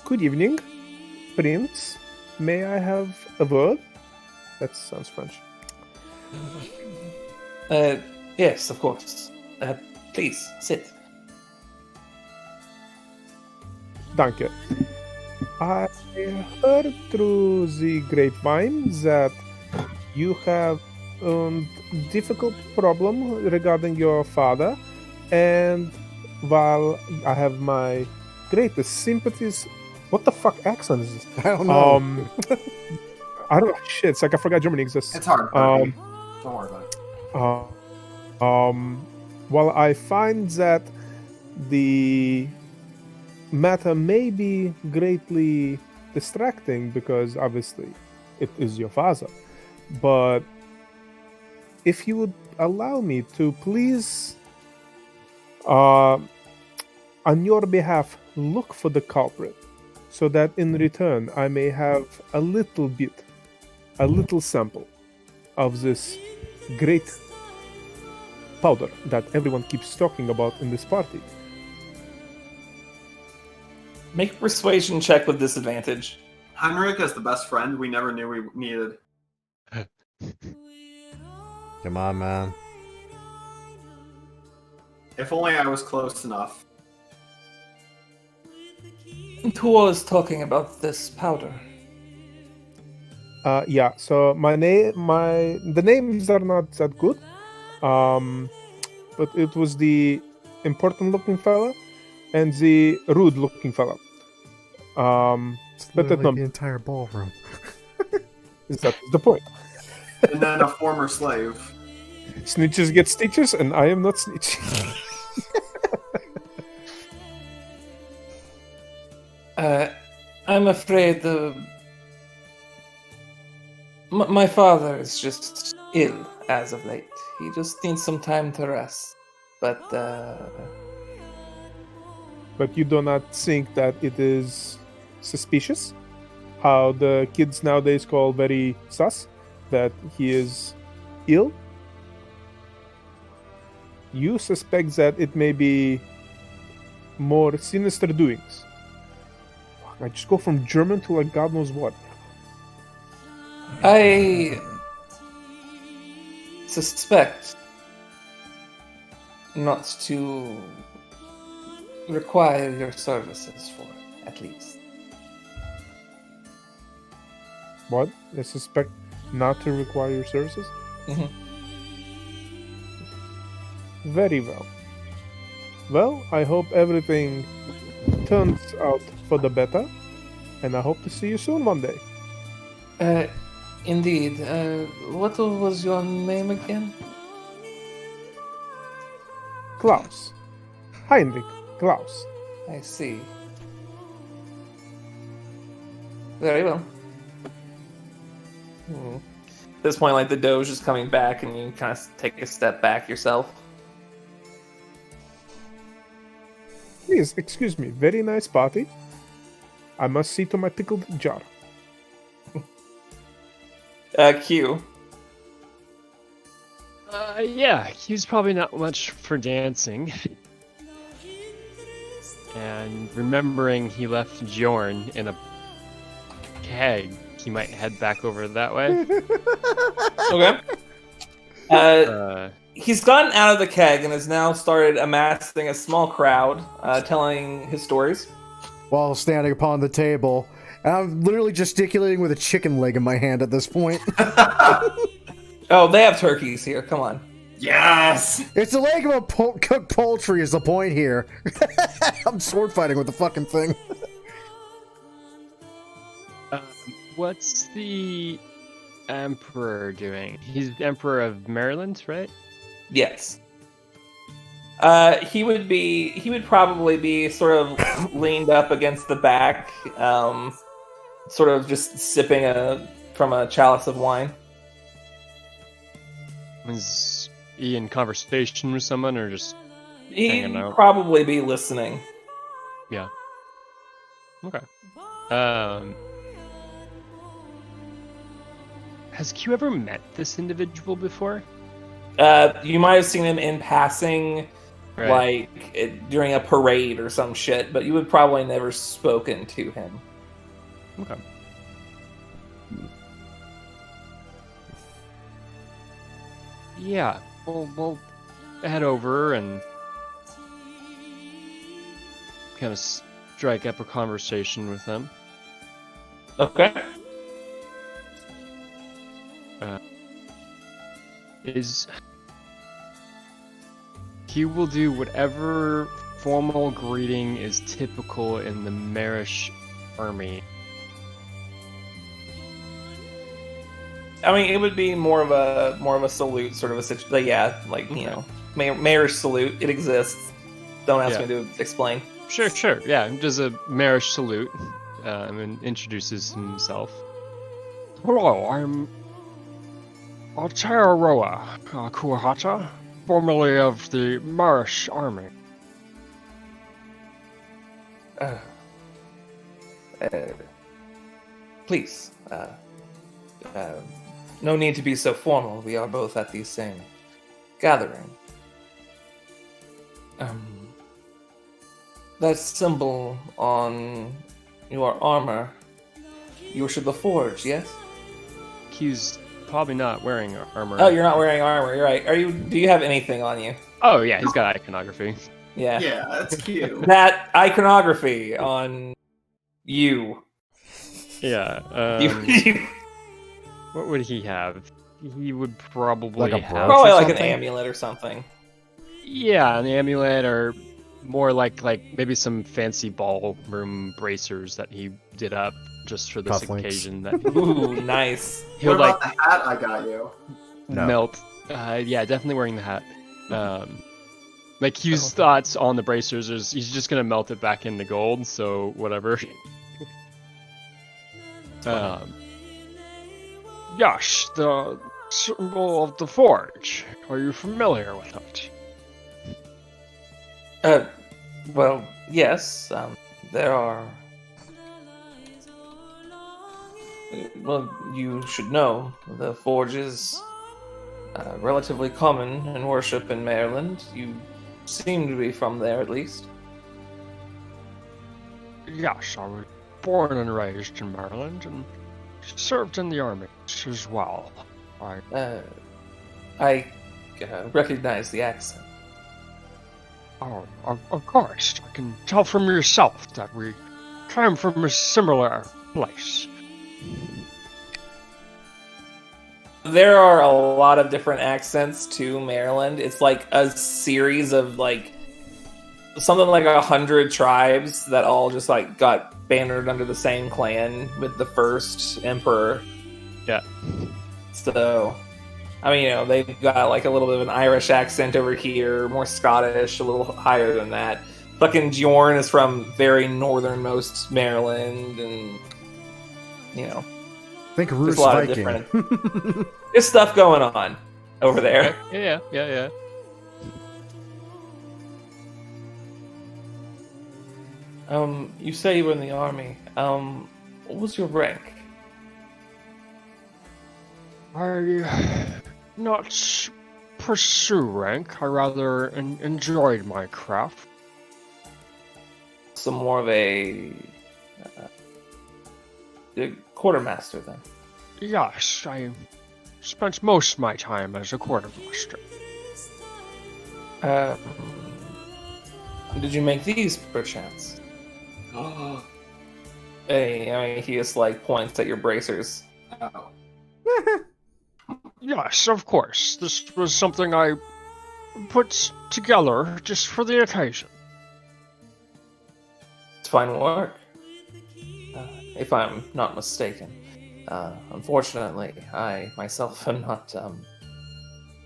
Good evening, Prince. May I have a word? That sounds French. Yes, of course. Please, sit. Danke. I heard through the grapevine that you have a difficult problem regarding your father, and while I have my greatest sympathies... What the fuck accent is this? I don't know. I don't know. Shit, it's like I forgot Germany exists. It's hard. Don't worry about it. While I find that the matter may be greatly distracting because obviously it is your father, but if you would allow me to please, on your behalf, look for the culprit, so that in return I may have a little sample of this great powder that everyone keeps talking about in this party. Make a persuasion check with disadvantage. Heinrich is the best friend we never knew we needed. Come on, man. If only I was close enough. Who was talking about this powder? Yeah, so the names are not that good. But it was the important looking fella and the rude looking fella. But Literally the entire ballroom. Is that the point? And then a former slave. Snitches get stitches, and I am not snitching. I'm afraid my father is just ill as of late. He just needs some time to rest. But you do not think that it is suspicious? How the kids nowadays call very sus that he is ill? you suspect that it may be more sinister doings. Fuck, I just go from German to like God knows what. I suspect not to require your services for it, at least. What? I suspect not to require your services? Mhm. Very well. Well, I hope everything turns out for the better, and I hope to see you soon one day. Indeed. What was your name again? Klaus. Heinrich Klaus. I see. Very well. At this point, like, the Doge is coming back, and you kind of take a step back yourself. Please, excuse me. Very nice party. I must see to my pickled jar. Q. Yeah, he's probably not much for dancing. And remembering he left Bjorn in a keg, he might head back over that way. Okay. He's gotten out of the keg and has now started amassing a small crowd, telling his stories. While standing upon the table, and I'm literally gesticulating with a chicken leg in my hand at this point. Oh, they have turkeys here. Come on. Yes! It's the leg of a cooked poultry is the point here. I'm sword fighting with the fucking thing. What's the Emperor doing? He's Emperor of Maryland, right? Yes. He would probably be sort of leaned up against the back, sort of just sipping from a chalice of wine. Is he in conversation with someone or just He'd hanging out? probably be listening. Yeah. Okay. Has Q ever met this individual before? You might have seen him in passing, Right. like during a parade or some shit, but you would probably never spoken to him. Okay. Yeah, we'll head over and kind of strike up a conversation with them. Okay. He will do whatever formal greeting is typical in the Marish army. I mean, it would be more of a salute, sort of a situation. Like, yeah, like you know, mayor's salute. It exists. Don't ask me to explain. Sure. Yeah, does a Marish salute and introduces himself. Hello, I'm Aotearoa Kuahata, formerly of the Marish army. Please, no need to be so formal. We are both at the same gathering. That symbol on your armor, you worship the Forge, yes? Q's probably not wearing armor. Oh, you're not wearing armor. You're right. Do you have anything on you? Oh yeah, he's got iconography. Yeah. Yeah, that's cute. That iconography on you. Yeah. You What would he have? He would probably Like a have brooch? probably like an something? amulet or something. Yeah, an amulet or more like maybe some fancy ballroom bracers that he did up just for this Cufflinks. occasion that Ooh, nice. he'll What about like the hat I got you? No. melt. Yeah, definitely wearing the hat. Like Q's thoughts on the bracers is he's just gonna melt it back into gold, so whatever. Yash, the symbol of the Forge. Are you familiar with it? Well, yes. There are. Well, you should know the Forge is relatively common in worship in Maryland. You seem to be from there, at least. Yes, I was born and raised in Maryland and served in the army as well. I recognize the accent. Oh, of course. I can tell from yourself that we came from a similar place. There are a lot of different accents to Maryland. It's like a series of like something like 100 tribes that all just like got bannered under the same clan with the first emperor. Yeah. So, I mean, you know, they've got like a little bit of an Irish accent over here, more Scottish, a little higher than that. Fucking Bjorn is from very northernmost Maryland, and you know, Think there's Roos a lot Viking. of different. There's stuff going on over there. Yeah. You say you were in the army. What was your rank? I not pursue rank. I rather enjoyed my craft. Some more of a quartermaster then. Yes, I spent most of my time as a quartermaster. Did you make these perchance? Hey, I mean, he just like points at your bracers. Oh. Yes, of course. This was something I put together just for the occasion. It's fine work, if I'm not mistaken. Unfortunately, I myself am not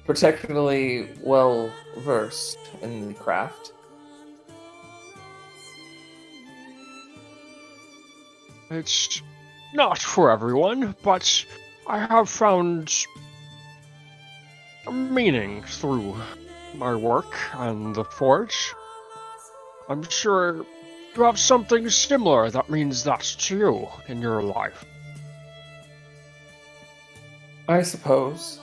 particularly well versed in the craft. It's not for everyone, but I have found a meaning through my work and the forge. I'm sure you have something similar that means that to you in your life. I suppose.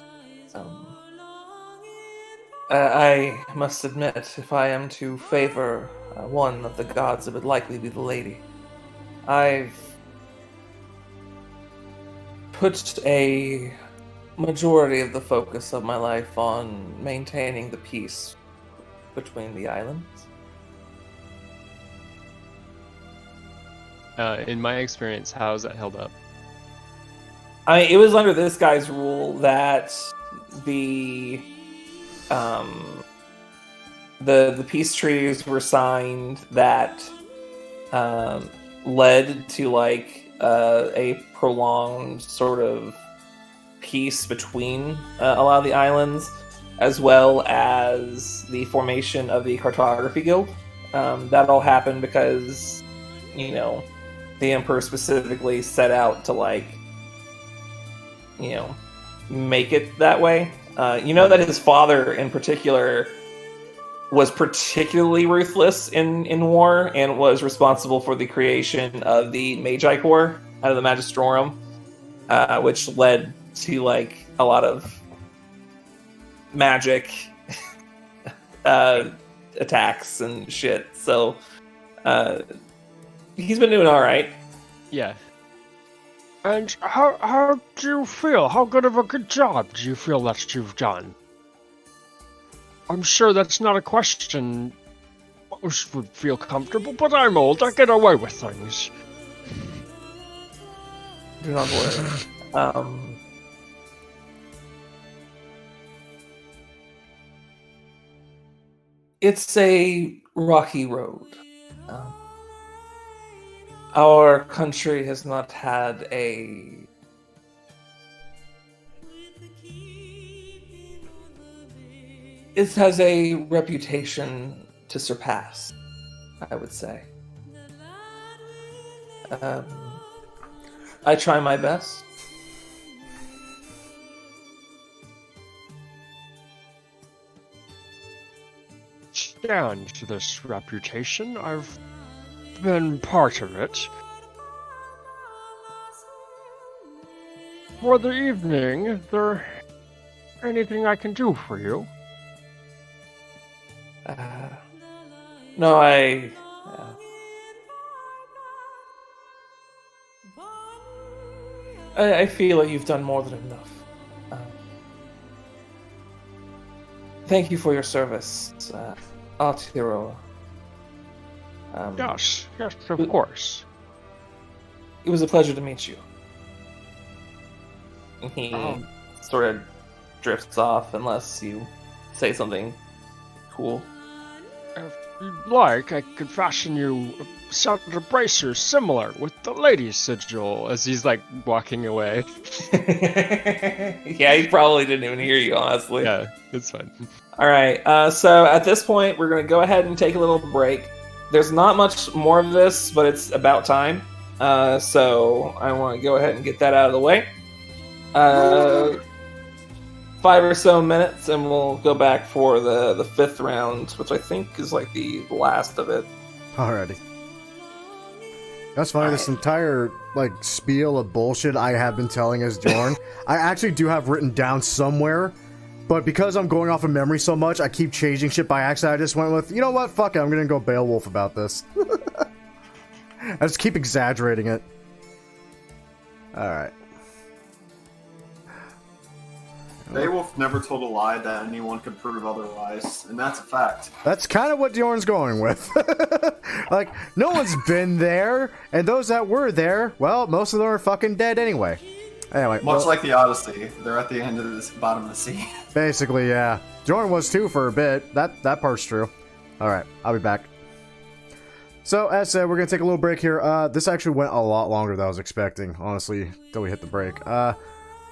I must admit, if I am to favor one of the gods, it would likely be the lady. I've put a majority of the focus of my life on maintaining the peace between the islands. In my experience, how's that held up? I mean, it was under this guy's rule that the peace treaties were signed that led to like a prolonged sort of peace between a lot of the islands, as well as the formation of the Cartography Guild. That all happened because, you know, the Emperor specifically set out to like, you know, make it that way. You know that his father in particular was particularly ruthless in war and was responsible for the creation of the Mage Corps out of the Magistrorum, which led to like a lot of magic attacks and shit. So he's been doing all right. Yeah. And how do you feel? How good of a good job do you feel that you've done? I'm sure that's not a question most would feel comfortable, but I'm old. I get away with things. Do not worry. It's a rocky road. Our country has not had a it has a reputation to surpass, I would say. I try my best. Stand to this reputation. I've been part of it. For the evening, there anything I can do for you? No, I feel like you've done more than enough. Thank you for your service, Arturo. Yes, of course. It was a pleasure to meet you. He sort of drifts off unless you say something cool. If you'd like, I could fashion you a set of bracers similar with the lady's sigil as he's like walking away. Yeah, he probably didn't even hear you, honestly. Yeah, it's fine. Alright, so at this point, we're going to go ahead and take a little break. There's not much more of this, but it's about time. So I want to go ahead and get that out of the way. 5 or so minutes, and we'll go back for the 5th round, which I think is like the last of it. Alrighty. That's funny, this entire, like, spiel of bullshit I have been telling as Jorn, I actually do have written down somewhere, but because I'm going off of memory so much, I keep changing shit by accident. I just went with, you know what, fuck it, I'm gonna go Beowulf about this. I just keep exaggerating it. Alright. Beowulf never told a lie that anyone could prove otherwise, and that's a fact. That's kind of what Bjorn's going with. Like, no one's been there, and those that were there, well, most of them are fucking dead anyway. Anyway, Much like the Odyssey, they're at the end of the bottom of the sea. basically, yeah. Bjorn was too for a bit. That part's true. Alright, I'll be back. So, as said, we're going to take a little break here. This actually went a lot longer than I was expecting, honestly, till we hit the break.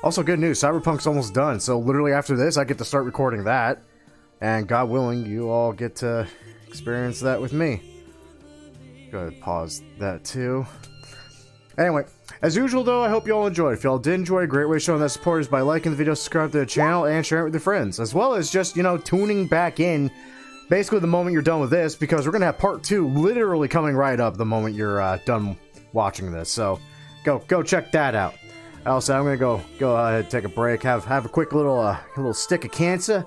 Also, good news, Cyberpunk's almost done, so literally after this, I get to start recording that. And God willing, you all get to experience that with me. Go ahead and pause that too. Anyway, as usual though, I hope you all enjoyed. If y'all did enjoy, a great way of showing that support is by liking the video, subscribe to the channel, and sharing it with your friends. As well as just, you know, tuning back in basically the moment you're done with this, because we're going to have part 2 literally coming right up the moment you're done watching this. So, go check that out. Also, I'm gonna go ahead and take a break, have a quick little stick of cancer,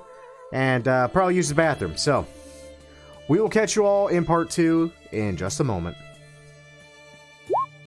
and probably use the bathroom. So, we will catch you all in part 2 in just a moment.